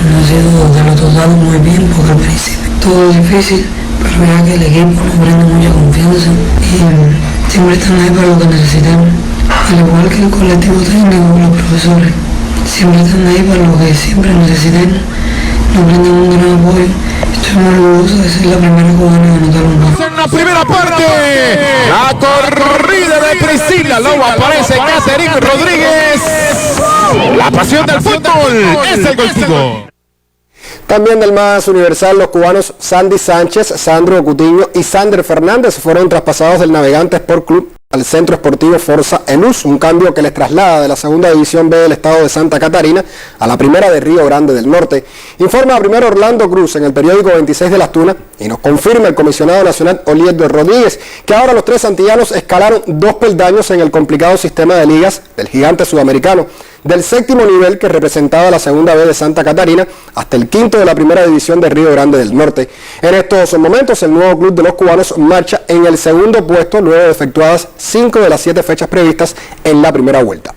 no ha sido de lo total muy bien, porque al principio todo difícil, pero ya que el equipo nos brinda mucha confianza y siempre están ahí para lo que necesitemos. Al igual que el colectivo técnico, los profesores, siempre están ahí para lo que siempre necesitemos. Nos brindan un gran apoyo. Estoy muy orgulloso de ser la primera cubana en anotar un gol. En la primera parte, la corrida de Priscila, luego aparece Catherine Rodríguez. La pasión del fútbol es el Goltigo. También del más universal, los cubanos Sandy Sánchez, Sandro Cutiño y Sander Fernández fueron traspasados del Navegante Sport Club al Centro Esportivo Forza Enús, un cambio que les traslada de la segunda división B del estado de Santa Catarina a la primera de Río Grande del Norte. Informa primero Orlando Cruz en el periódico 26 de Las Tunas y nos confirma el comisionado nacional Oliendo Rodríguez que ahora los tres santillanos escalaron 2 peldaños en el complicado sistema de ligas del gigante sudamericano, del séptimo nivel que representaba la segunda B de Santa Catarina hasta el quinto de la primera división de Río Grande del Norte. En estos momentos el nuevo club de los cubanos marcha en el segundo puesto luego de efectuadas 5 de las 7 fechas previstas en la primera vuelta.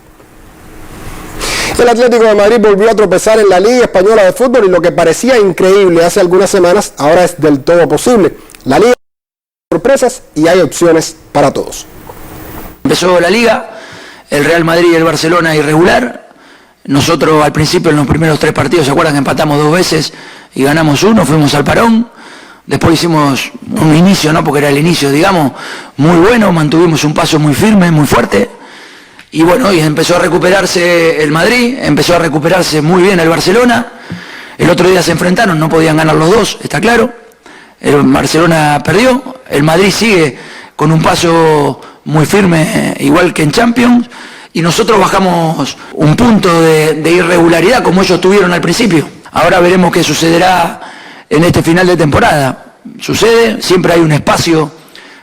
El Atlético de Madrid volvió a tropezar en la Liga Española de Fútbol y lo que parecía increíble hace algunas semanas ahora es del todo posible. La Liga tiene sorpresas y hay opciones para todos. Empezó la Liga, el Real Madrid y el Barcelona irregular. Nosotros al principio en los primeros 3 partidos, ¿se acuerdan que empatamos 2 veces y ganamos 1? Fuimos al parón. Después hicimos un inicio, ¿no? Porque era el inicio, digamos, muy bueno, mantuvimos un paso muy firme, muy fuerte. Y bueno, y empezó a recuperarse el Madrid, empezó a recuperarse muy bien el Barcelona. El otro día se enfrentaron, no podían ganar los dos, está claro. El Barcelona perdió, el Madrid sigue con un paso muy firme, igual que en Champions. Y nosotros bajamos un punto de irregularidad como ellos tuvieron al principio. Ahora veremos qué sucederá en este final de temporada. Sucede, siempre hay un espacio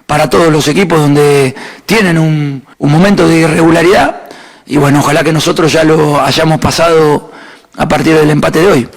para todos los equipos donde tienen un momento de irregularidad y bueno, ojalá que nosotros ya lo hayamos pasado a partir del empate de hoy.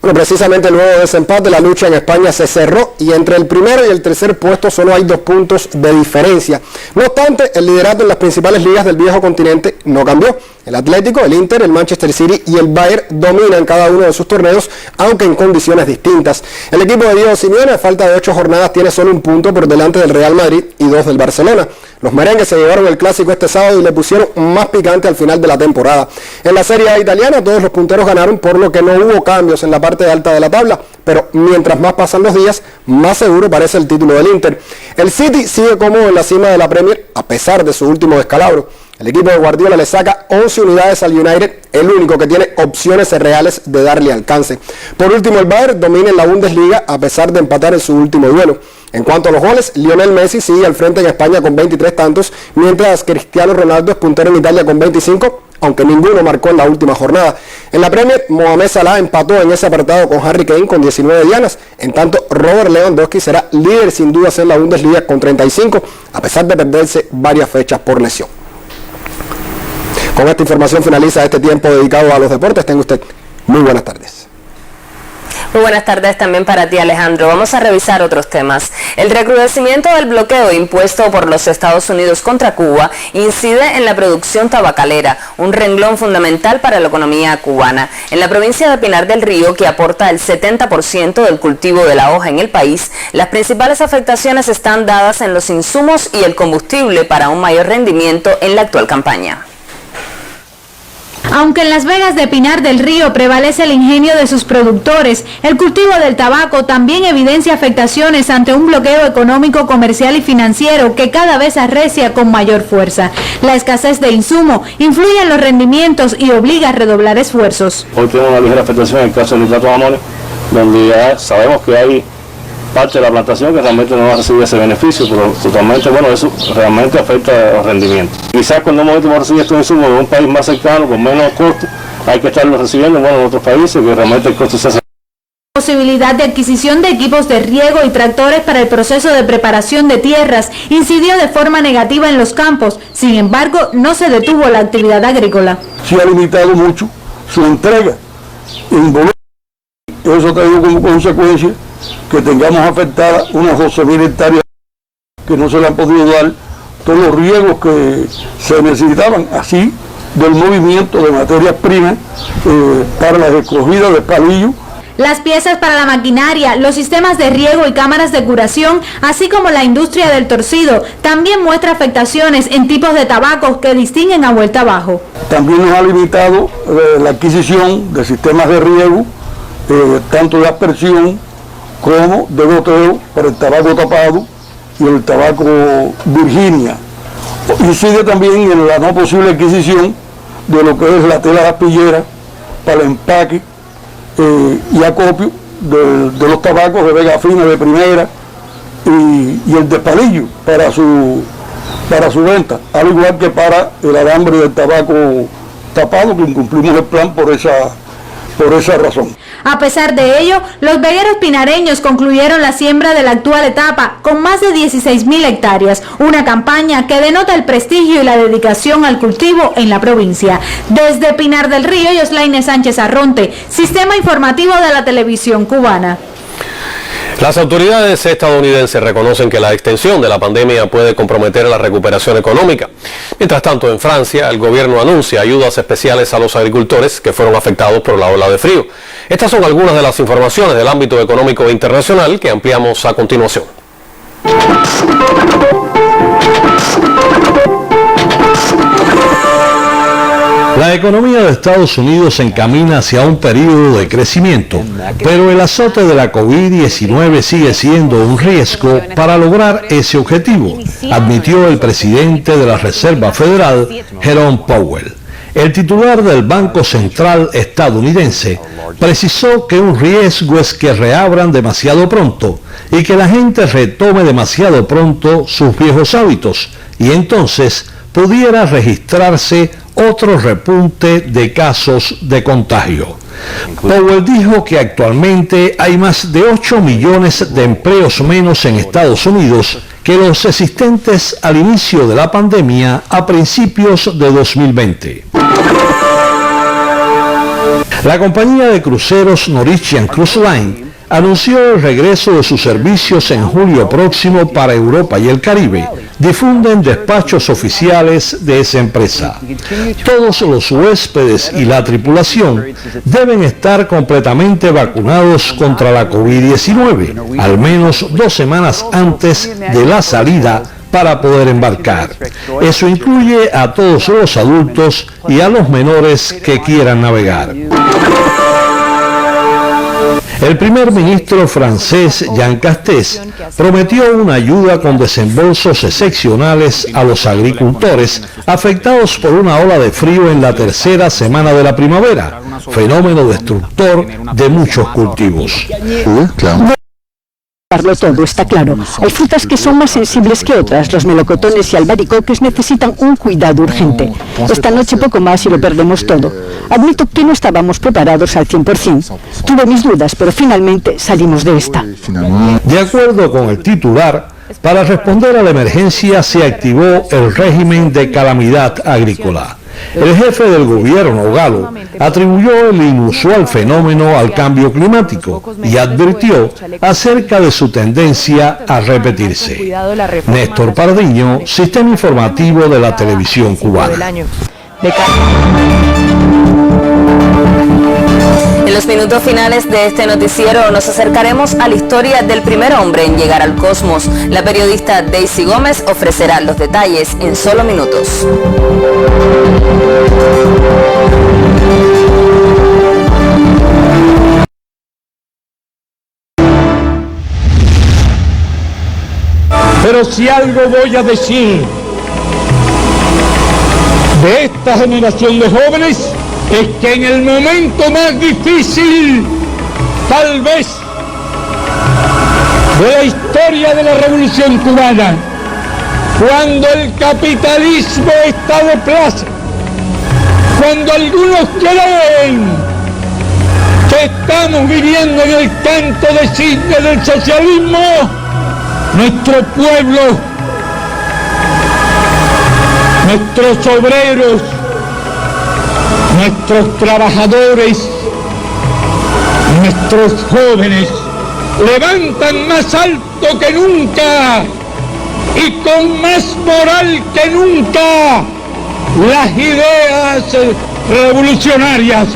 Bueno, precisamente luego de ese empate la lucha en España se cerró y entre el primero y el tercer puesto solo hay 2 puntos de diferencia. No obstante, el liderato en las principales ligas del viejo continente no cambió. El Atlético, el Inter, el Manchester City y el Bayern dominan cada uno de sus torneos, aunque en condiciones distintas. El equipo de Diego Simeone, a falta de 8 jornadas, tiene solo 1 punto por delante del Real Madrid y 2 del Barcelona. Los merengues se llevaron el clásico este sábado y le pusieron más picante al final de la temporada. En la Serie A italiana todos los punteros ganaron, por lo que no hubo cambios en la parte alta de la tabla, pero mientras más pasan los días, más seguro parece el título del Inter. El City sigue cómodo en la cima de la Premier a pesar de su último descalabro. El equipo de Guardiola le saca 11 unidades al United, el único que tiene opciones reales de darle alcance. Por último, el Bayern domina en la Bundesliga a pesar de empatar en su último duelo. En cuanto a los goles, Lionel Messi sigue al frente en España con 23 tantos, mientras Cristiano Ronaldo es puntero en Italia con 25, aunque ninguno marcó en la última jornada. En la Premier, Mohamed Salah empató en ese apartado con Harry Kane con 19 dianas, en tanto Robert Lewandowski será líder sin dudas en la Bundesliga con 35, a pesar de perderse varias fechas por lesión. Con esta información finaliza este tiempo dedicado a los deportes. Tenga usted muy buenas tardes. Muy buenas tardes también para ti, Alejandro. Vamos a revisar otros temas. El recrudecimiento del bloqueo impuesto por los Estados Unidos contra Cuba incide en la producción tabacalera, un renglón fundamental para la economía cubana. En la provincia de Pinar del Río, que aporta el 70% del cultivo de la hoja en el país, las principales afectaciones están dadas en los insumos y el combustible para un mayor rendimiento en la actual campaña. Aunque en Las Vegas de Pinar del Río prevalece el ingenio de sus productores, el cultivo del tabaco también evidencia afectaciones ante un bloqueo económico, comercial y financiero que cada vez arrecia con mayor fuerza. La escasez de insumo influye en los rendimientos y obliga a redoblar esfuerzos. Hoy tenemos una ligera afectación en el caso del nitrato de amonio, donde ya sabemos que hay parte de la plantación que realmente no va a recibir ese beneficio, pero totalmente, bueno, eso realmente afecta los rendimientos. Quizás cuando un momento vamos a recibir estos insumos de un país más cercano, con menos costo, hay que estarlos recibiendo, bueno, en otros países, que realmente el costo se hace. Posibilidad de adquisición de equipos de riego y tractores para el proceso de preparación de tierras incidió de forma negativa en los campos. Sin embargo, no se detuvo la actividad agrícola. Se ha limitado mucho su entrega en Bolivia. Eso ha traído como consecuencia que tengamos afectadas unas 12.000 hectáreas que no se le han podido dar todos los riegos que se necesitaban, así del movimiento de materias primas para la recogida de palillos. Las piezas para la maquinaria, los sistemas de riego y cámaras de curación, así como la industria del torcido, también muestra afectaciones en tipos de tabacos que distinguen a vuelta abajo. También nos ha limitado la adquisición de sistemas de riego, tanto de aspersión como de goteo para el tabaco tapado y el tabaco Virginia. Incide también en la no posible adquisición de lo que es la tela de aspillera para el empaque y acopio de los tabacos de vega fina de primera y el de palillo para su venta, al igual que para el alambre del tabaco tapado, que incumplimos el plan por esa razón. A pesar de ello, los vegueros pinareños concluyeron la siembra de la actual etapa con más de 16.000 hectáreas, una campaña que denota el prestigio y la dedicación al cultivo en la provincia. Desde Pinar del Río, Yoslaine Sánchez Arronte, Sistema Informativo de la Televisión Cubana. Las autoridades estadounidenses reconocen que la extensión de la pandemia puede comprometer la recuperación económica. Mientras tanto, en Francia, el gobierno anuncia ayudas especiales a los agricultores que fueron afectados por la ola de frío. Estas son algunas de las informaciones del ámbito económico internacional que ampliamos a continuación. La economía de Estados Unidos se encamina hacia un periodo de crecimiento, pero el azote de la COVID-19 sigue siendo un riesgo para lograr ese objetivo, admitió el presidente de la Reserva Federal, Jerome Powell. El titular del Banco Central estadounidense precisó que un riesgo es que reabran demasiado pronto y que la gente retome demasiado pronto sus viejos hábitos y entonces pudiera registrarse otro repunte de casos de contagio. Powell dijo que actualmente hay más de 8 millones de empleos menos en Estados Unidos que los existentes al inicio de la pandemia a principios de 2020. La compañía de cruceros Norwegian Cruise Line anunció el regreso de sus servicios en julio próximo para Europa y el Caribe, difunden despachos oficiales de esa empresa. Todos los huéspedes y la tripulación deben estar completamente vacunados contra la COVID-19, al menos 2 semanas antes de la salida para poder embarcar. Eso incluye a todos los adultos y a los menores que quieran navegar. El primer ministro francés Jean Castex prometió una ayuda con desembolsos excepcionales a los agricultores afectados por una ola de frío en la tercera semana de la primavera, fenómeno destructor de muchos cultivos. Todo está claro. Hay frutas que son más sensibles que otras. Los melocotones y albaricoques necesitan un cuidado urgente. Esta noche poco más y lo perdemos todo. Admito que no estábamos preparados al 100%. Tuve mis dudas, pero finalmente salimos de esta. De acuerdo con el titular, para responder a la emergencia se activó el régimen de calamidad agrícola. El jefe del gobierno galo atribuyó el inusual fenómeno al cambio climático y advirtió acerca de su tendencia a repetirse. Néstor Pardiño, Sistema Informativo de la Televisión Cubana. En los minutos finales de este noticiero nos acercaremos a la historia del primer hombre en llegar al cosmos. La periodista Daisy Gómez ofrecerá los detalles en solo minutos. Pero si algo voy a decir de esta generación de jóvenes es que en el momento más difícil, tal vez, de la historia de la Revolución Cubana, cuando el capitalismo está de plaza, cuando algunos creen que estamos viviendo en el canto de cisne del socialismo, nuestro pueblo, nuestros obreros, nuestros trabajadores, nuestros jóvenes levantan más alto que nunca y con más moral que nunca las ideas revolucionarias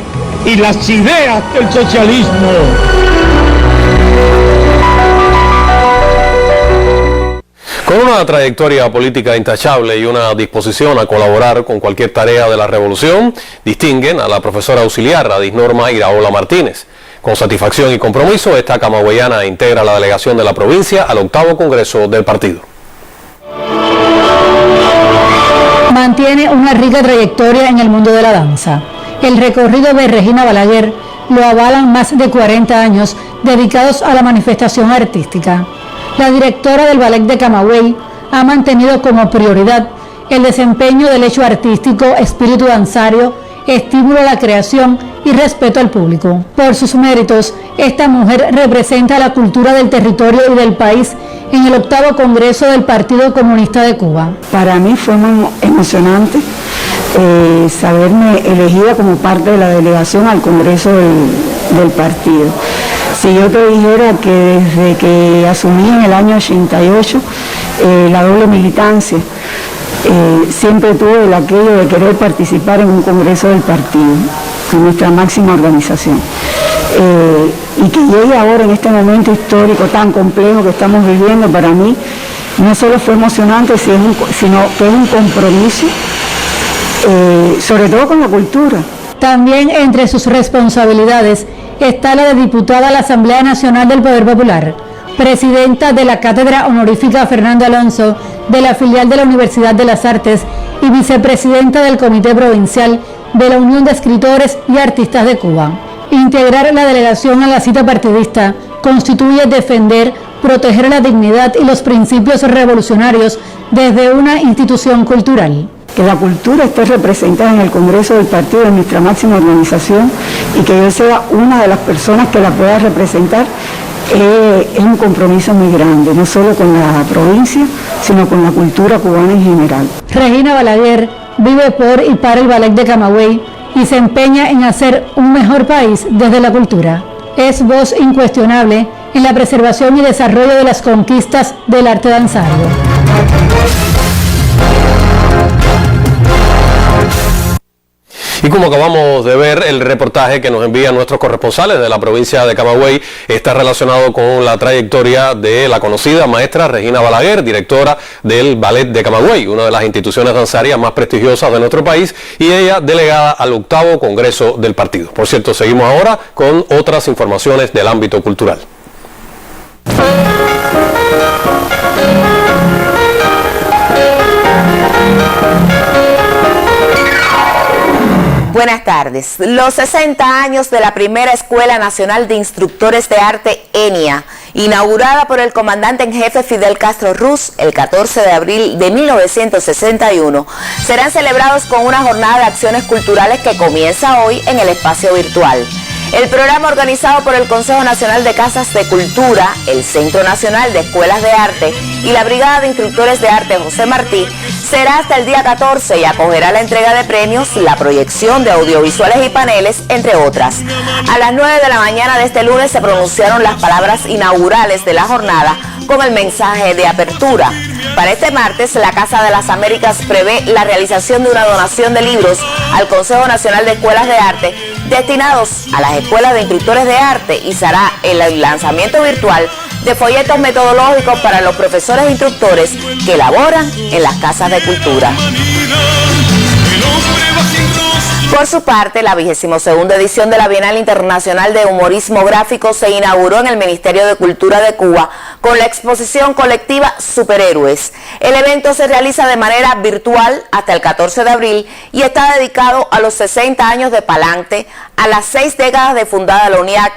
y las ideas del socialismo. Con una trayectoria política intachable y una disposición a colaborar con cualquier tarea de la revolución, distinguen a la profesora auxiliar Radis Norma Iraola Martínez. Con satisfacción y compromiso, esta camagüeyana integra la delegación de la provincia al 8º Congreso del partido. Mantiene una rica trayectoria en el mundo de la danza. El recorrido de Regina Balaguer lo avalan más de 40 años dedicados a la manifestación artística. La directora del Ballet de Camagüey ha mantenido como prioridad el desempeño del hecho artístico, espíritu danzario, estímulo a la creación y respeto al público. Por sus méritos, esta mujer representa la cultura del territorio y del país en el 8º Congreso del Partido Comunista de Cuba. Para mí fue muy emocionante saberme elegida como parte de la delegación al Congreso del partido. Si yo te dijera que desde que asumí en el año 88 la doble militancia, siempre tuve el aquello de querer participar en un congreso del partido, en nuestra máxima organización. Y que llegue ahora en este momento histórico tan complejo que estamos viviendo, para mí no solo fue emocionante, sino que es un compromiso, sobre todo con la cultura. También entre sus responsabilidades está la de diputada a la Asamblea Nacional del Poder Popular, presidenta de la Cátedra Honorífica Fernando Alonso de la filial de la Universidad de las Artes y vicepresidenta del Comité Provincial de la Unión de Escritores y Artistas de Cuba. Integrar la delegación a la cita partidista constituye defender, proteger la dignidad y los principios revolucionarios desde una institución cultural. Que la cultura esté representada en el Congreso del Partido de nuestra máxima organización y que yo sea una de las personas que la pueda representar es un compromiso muy grande, no solo con la provincia, sino con la cultura cubana en general. Regina Balaguer vive por y para el Ballet de Camagüey y se empeña en hacer un mejor país desde la cultura. Es voz incuestionable en la preservación y desarrollo de las conquistas del arte danzario. Y como acabamos de ver, el reportaje que nos envían nuestros corresponsales de la provincia de Camagüey está relacionado con la trayectoria de la conocida maestra Regina Balaguer, directora del Ballet de Camagüey, una de las instituciones danzarias más prestigiosas de nuestro país, y ella delegada al 8º Congreso del partido. Por cierto, seguimos ahora con otras informaciones del ámbito cultural. Buenas tardes. Los 60 años de la primera Escuela Nacional de Instructores de Arte, ENIA, inaugurada por el comandante en jefe Fidel Castro Ruz el 14 de abril de 1961, serán celebrados con una jornada de acciones culturales que comienza hoy en el espacio virtual. El programa, organizado por el Consejo Nacional de Casas de Cultura, el Centro Nacional de Escuelas de Arte y la Brigada de Instructores de Arte José Martí, será hasta el día 14 y acogerá la entrega de premios, la proyección de audiovisuales y paneles, entre otras. A las 9 de la mañana de este lunes se pronunciaron las palabras inaugurales de la jornada con el mensaje de apertura. Para este martes, la Casa de las Américas prevé la realización de una donación de libros al Consejo Nacional de Escuelas de Arte destinados a las escuelas de instructores de arte y será el lanzamiento virtual de folletos metodológicos para los profesores e instructores que laboran en las casas de cultura. Por su parte, la 22ª edición de la Bienal Internacional de Humorismo Gráfico se inauguró en el Ministerio de Cultura de Cuba con la exposición colectiva Superhéroes. El evento se realiza de manera virtual hasta el 14 de abril y está dedicado a los 60 años de Palante, a las 6 décadas de fundada la UNIAC,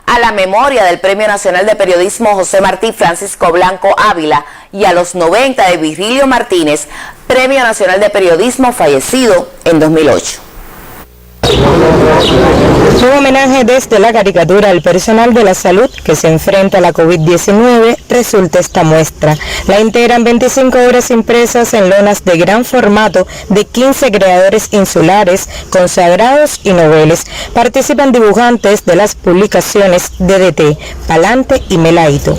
a la memoria del Premio Nacional de Periodismo José Martí Francisco Blanco Ávila y a los 90 de Virgilio Martínez, Premio Nacional de Periodismo fallecido en 2008. Un homenaje desde la caricatura al personal de la salud que se enfrenta a la COVID-19 resulta esta muestra. La integran 25 obras impresas en lonas de gran formato de 15 creadores insulares, consagrados y noveles. Participan dibujantes de las publicaciones DDT, Palante y Melaito.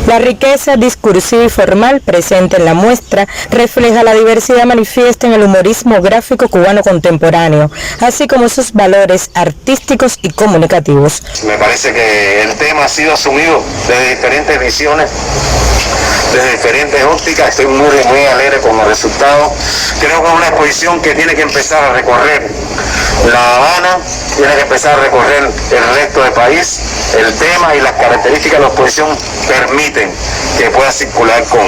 La riqueza discursiva y formal presente en la muestra refleja la diversidad manifiesta en el humorismo gráfico cubano contemporáneo, así como sus valores artísticos y comunicativos. Me parece que el tema ha sido asumido desde diferentes visiones, desde diferentes ópticas. Estoy muy alegre con los resultados. Creo que es una exposición que tiene que empezar a recorrer La Habana, tiene que empezar a recorrer el resto del país. El tema y las características de la exposición permiten que pueda circular con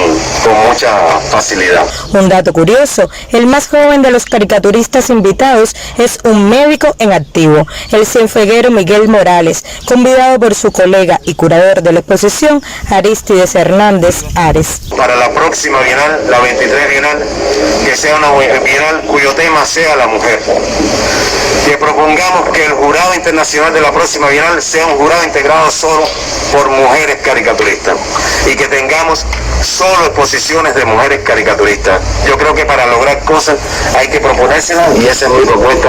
mucha facilidad. Un dato curioso, el más joven de los caricaturistas invitados es un médico en activo, el cienfueguero Miguel Morales, convidado por su colega y curador de la exposición, Aristides Hernández Ares. Para la próxima Bienal, la 23 Bienal, que sea una Bienal cuyo tema sea la mujer. Que propongamos que el jurado internacional de la próxima Bienal sea un jurado integrado solo por mujeres caricaturistas y que tengamos solo exposiciones de mujeres caricaturistas. Yo creo que para lograr cosas hay que proponérselas y esa es mi propuesta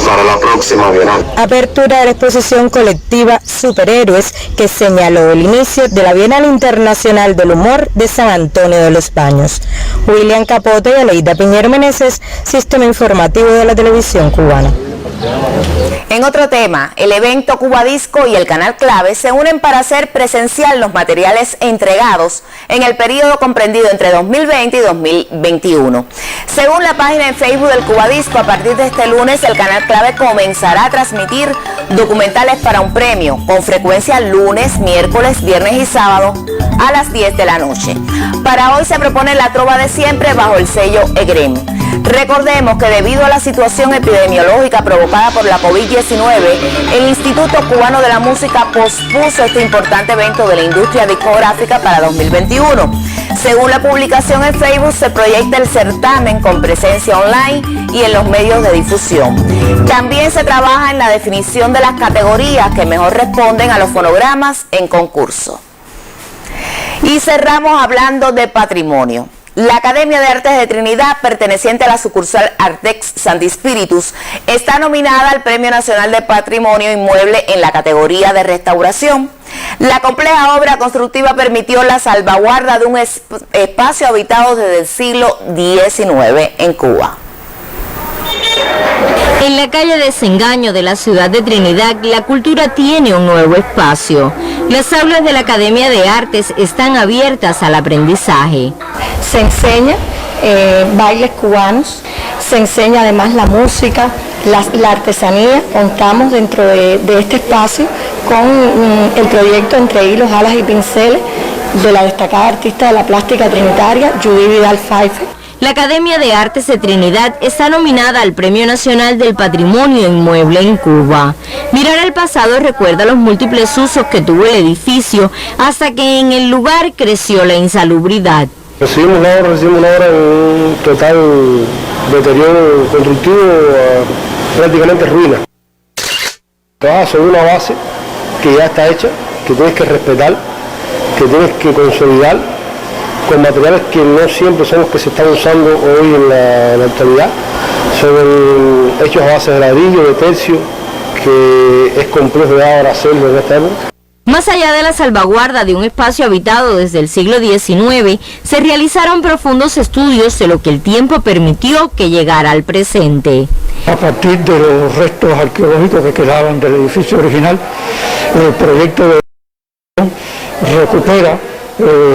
para la próxima Bienal. Apertura de la exposición colectiva Superhéroes, que señaló el inicio de la Bienal Internacional del Humor de San Antonio de los Baños. William Capote y Aleida Piñero Meneses, Sistema Informativo de la Televisión Cubana. En otro tema, el evento Cuba Disco y el Canal Clave se unen para hacer presencial los materiales entregados en el periodo comprendido entre 2020 y 2021. Según la página en Facebook del Cuba Disco, a partir de este lunes el Canal Clave comenzará a transmitir documentales para un premio, con frecuencia lunes, miércoles, viernes y sábado a las 10 de la noche. Para hoy se propone La Trova de Siempre bajo el sello EGREM. Recordemos que debido a la situación epidemiológica provocada por la COVID-19, el Instituto Cubano de la Música pospuso este importante evento de la industria discográfica para 2021. Según la publicación en Facebook, se proyecta el certamen con presencia online y en los medios de difusión. También se trabaja en la definición de las categorías que mejor responden a los fonogramas en concurso. Y cerramos hablando de patrimonio. La Academia de Artes de Trinidad, perteneciente a la sucursal Artex Santi Spíritus, está nominada al Premio Nacional de Patrimonio Inmueble en la categoría de restauración. La compleja obra constructiva permitió la salvaguarda de un espacio habitado desde el siglo XIX en Cuba. En la calle Desengaño de la ciudad de Trinidad, la cultura tiene un nuevo espacio. Las aulas de la Academia de Artes están abiertas al aprendizaje. Se enseña bailes cubanos, se enseña además la música, la artesanía. Contamos dentro de este espacio con el proyecto Entre Hilos, Alas y Pinceles de la destacada artista de la plástica trinitaria, Judy Vidal Pfeiffer. La Academia de Artes de Trinidad está nominada al Premio Nacional del Patrimonio Inmueble en Cuba. Mirar al pasado recuerda los múltiples usos que tuvo el edificio hasta que en el lugar creció la insalubridad. Recibimos la obra en un total deterioro constructivo, prácticamente ruina. Trabaja sobre una base que ya está hecha, que tienes que respetar, que tienes que consolidar, con materiales que no siempre son los que se están usando hoy en la actualidad. Son hechos a base de ladrillo, de tercio, que es complejo de ahora hacerlo en esta época. Más allá de la salvaguarda de un espacio habitado desde el siglo XIX, se realizaron profundos estudios de lo que el tiempo permitió que llegara al presente. A partir de los restos arqueológicos que quedaban del edificio original, el proyecto de recupera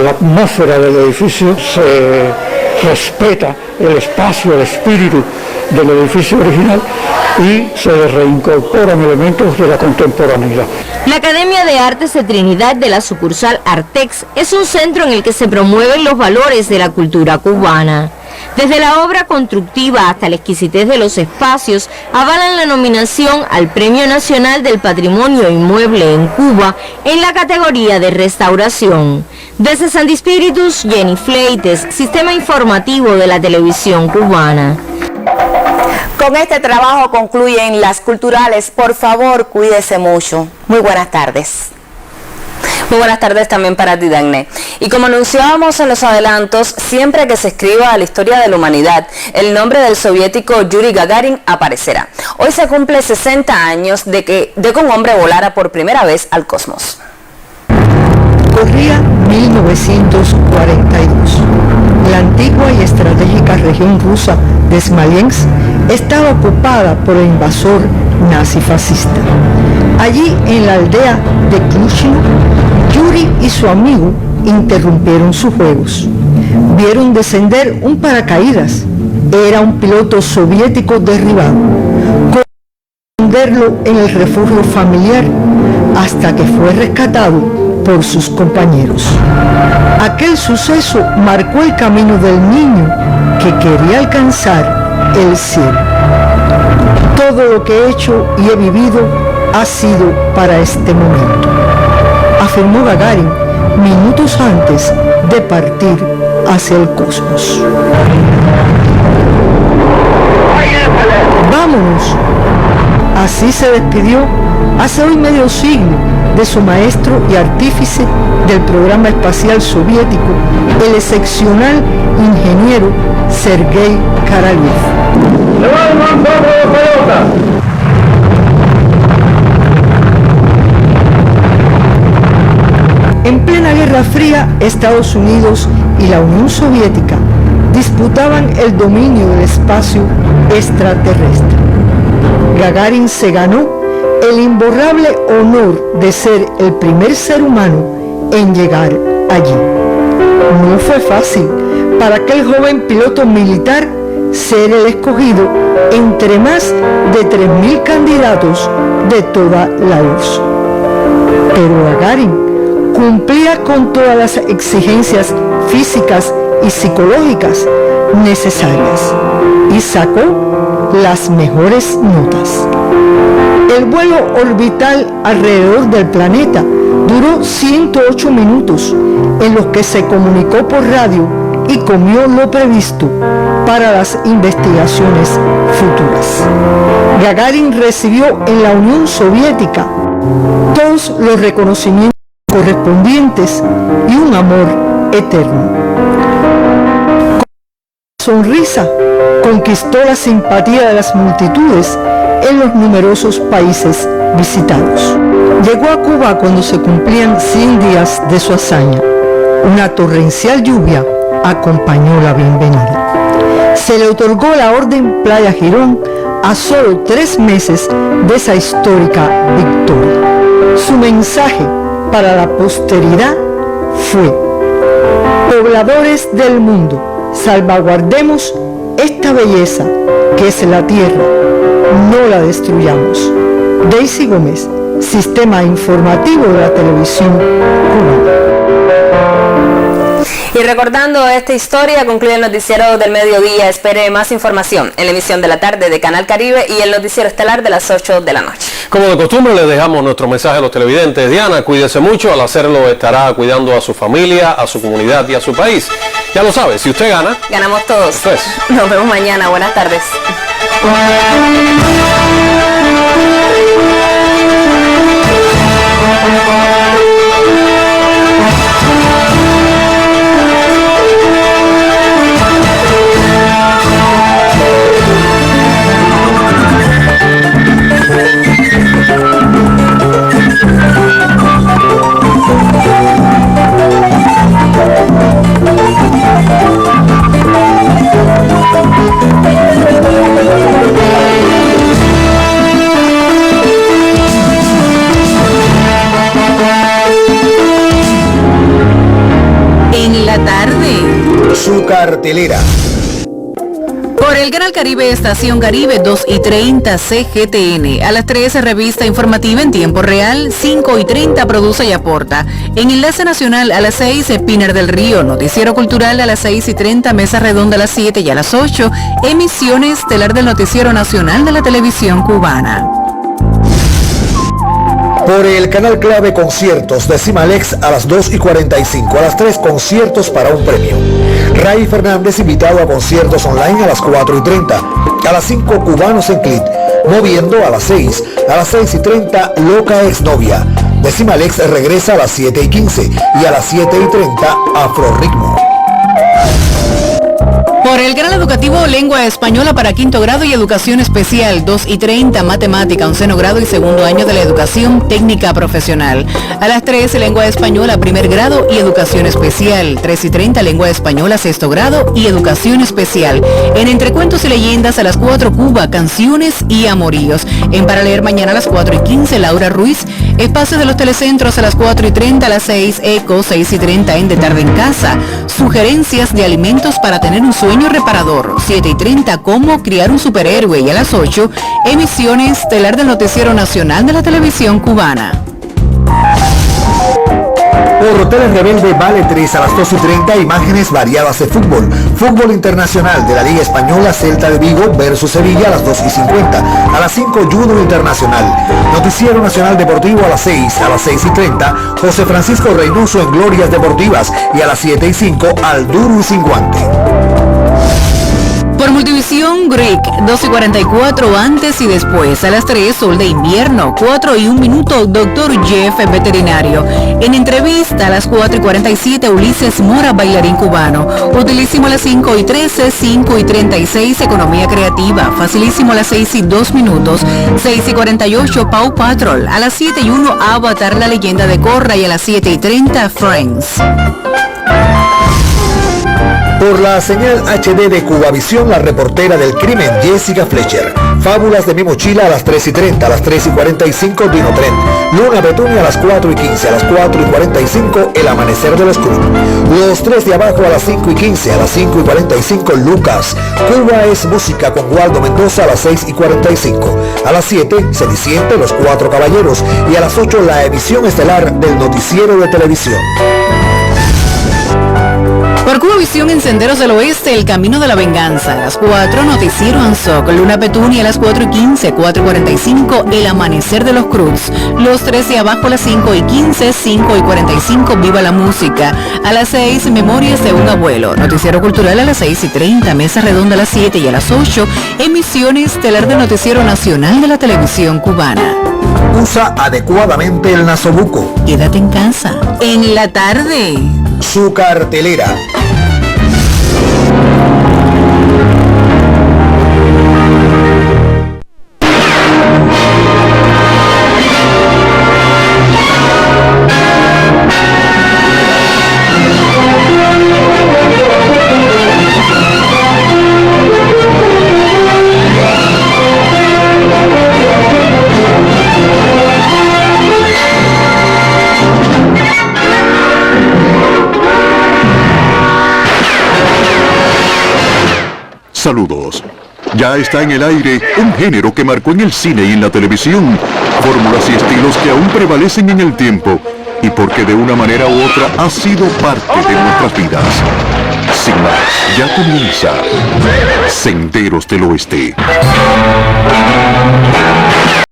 la atmósfera del edificio, se respeta el espacio, el espíritu del edificio original y se reincorporan elementos de la contemporaneidad. La Academia de Artes de Trinidad de la sucursal Artex es un centro en el que se promueven los valores de la cultura cubana. Desde la obra constructiva hasta la exquisitez de los espacios, avalan la nominación al Premio Nacional del Patrimonio Inmueble en Cuba en la categoría de restauración. Desde Santi Spíritus, Jenny Fleites, Sistema Informativo de la Televisión Cubana. con este trabajo concluyen las culturales. Por favor, cuídese mucho. Muy buenas tardes. Muy buenas tardes también para ti, Dagné. Y como anunciábamos en los adelantos, siempre que se escriba la historia de la humanidad, el nombre del soviético Yuri Gagarin aparecerá. Hoy se cumple 60 años de que un hombre volara por primera vez al cosmos. Corría 1942. La antigua y estratégica región rusa de Smolensk estaba ocupada por el invasor nazi-fascista. Allí, en la aldea de Klushino, Yuri y su amigo interrumpieron sus juegos. Vieron descender un paracaídas. Era un piloto soviético derribado. Esconderlo en el refugio familiar hasta que fue rescatado por sus compañeros. Aquel suceso marcó el camino del niño que quería alcanzar el cielo. Todo lo que he hecho y he vivido ha sido para este momento, afirmó Gagarin minutos antes de partir hacia el cosmos. ¡Vámonos! Así se despidió hace hoy medio siglo de su maestro y artífice del programa espacial soviético, el excepcional ingeniero Sergei Korolev. En plena Guerra Fría, Estados Unidos y la Unión Soviética disputaban el dominio del espacio extraterrestre. Gagarin se ganó el imborrable honor de ser el primer ser humano en llegar allí. No fue fácil para aquel joven piloto militar ser el escogido entre más de 3.000 candidatos de toda la URSS. Pero Gagarin cumplía con todas las exigencias físicas y psicológicas necesarias y sacó las mejores notas. El vuelo orbital alrededor del planeta duró 108 minutos, en los que se comunicó por radio y comió lo previsto para las investigaciones futuras. Gagarin recibió en la Unión Soviética todos los reconocimientos correspondientes y un amor eterno. Con sonrisa conquistó la simpatía de las multitudes en los numerosos países visitados. Llegó a Cuba cuando se cumplían 100 días de su hazaña. Una torrencial lluvia acompañó la bienvenida. Se le otorgó la Orden Playa Girón a solo 3 meses de esa histórica victoria. Su mensaje para la posteridad fue: pobladores del mundo, salvaguardemos esta belleza que es la tierra, no la destruyamos. Daisy Gómez, Sistema Informativo de la Televisión Cubana. Y recordando esta historia, concluye el noticiero del mediodía. Espere más información en la emisión de la tarde de Canal Caribe y el noticiero estelar de las 8 de la noche. Como de costumbre, les dejamos nuestro mensaje a los televidentes. Diana, cuídese mucho. Al hacerlo estará cuidando a su familia, a su comunidad y a su país. Ya lo sabe, si usted gana, ganamos todos. Pues. Nos vemos mañana. Buenas tardes. En la tarde. Su cartelera. Por el Canal Caribe, Estación Caribe 2:30 CGTN. A las 13, revista informativa en tiempo real. 5:30, produce y aporta. En Enlace Nacional a las 6, Pinar del Río. Noticiero cultural a las 6:30, Mesa Redonda a las 7 y a las 8, emisiones estelar del Noticiero Nacional de la Televisión Cubana. Por el canal clave conciertos de Cimalex a las 2:45, a las 3 conciertos para un premio. Ray Fernández invitado a conciertos online a las 4:30, a las 5 Cubanos en Clit, Moviendo a las 6, a las 6:30 Loca Exnovia. De Cimalex regresa a las 7:15 y a las 7:30 Afroritmo. Por el Gran Educativo Lengua Española para quinto grado y Educación Especial, 2:30 Matemática, 11º grado y segundo año de la Educación Técnica Profesional. A las 3 Lengua Española primer grado y Educación Especial, 3:30 Lengua Española sexto grado y Educación Especial. En Entre Cuentos y Leyendas a las 4 Cuba, Canciones y Amoríos. En Para Leer mañana a las 4:15 Laura Ruiz. Espacio de los Telecentros a las 4:30, a las 6 Eco, 6:30 en De Tarde en Casa. Sugerencias de alimentos para tener un sueño reparador, 7:30 Cómo criar un superhéroe, y a las 8 Emisiones estelar del Noticiero Nacional de la Televisión Cubana. Por Tele Rebelde vale 3 a las 2:30 imágenes variadas de fútbol. Fútbol internacional de la Liga Española, Celta de Vigo versus Sevilla a las 2:50. A las 5 Judo Internacional. Noticiero Nacional Deportivo a las 6. A las 6:30 José Francisco Reynoso en Glorias Deportivas. Y a las 7:05 Al Duro y Sin Guante. Por Multivisión, Greek, 2:44 antes y después. A las 3, Sol de Invierno, 4:01 Dr. Jeff, veterinario. En entrevista a las 4:47, Ulises Mora, bailarín cubano. Utilísimo a las 5:13, 5:36, Economía Creativa. Facilísimo a las 6:02, 6:48, Paw Patrol. A las 7:01, Avatar, la leyenda de Korra. Y a las 7:30, Friends. Por la señal HD de Cubavisión, la reportera del crimen, Jessica Fletcher. Fábulas de mi mochila a las 3:30, a las 3:45, Dino Tren. Luna Petunia a las 4:15, a las 4:45, El Amanecer de los Cruz. Los tres de abajo a las 5:15, a las 5:45, Lucas. Cuba es música con Waldo Mendoza a las 6:45. A las 7, Cenicienta, Los Cuatro Caballeros. Y a las 8, la emisión estelar del noticiero de televisión. Por Cubavisión en Senderos del Oeste, El Camino de la Venganza. A las 4, Noticiero Anzoc. Luna Petunia a las 4:15, 4:45, El Amanecer de los Cruz. Los tres de abajo a las 5:15, 5:45, Viva la Música. A las 6, Memorias de un Abuelo. Noticiero Cultural a las 6:30, Mesa Redonda a las 7 y a las 8, emisión estelar del Noticiero Nacional de la Televisión Cubana. Usa adecuadamente el nasobuco. Quédate en casa. En la tarde. Su cartelera. Saludos. Ya está en el aire un género que marcó en el cine y en la televisión fórmulas y estilos que aún prevalecen en el tiempo y porque de una manera u otra ha sido parte de nuestras vidas. Sin más, ya comienza Senderos del Oeste.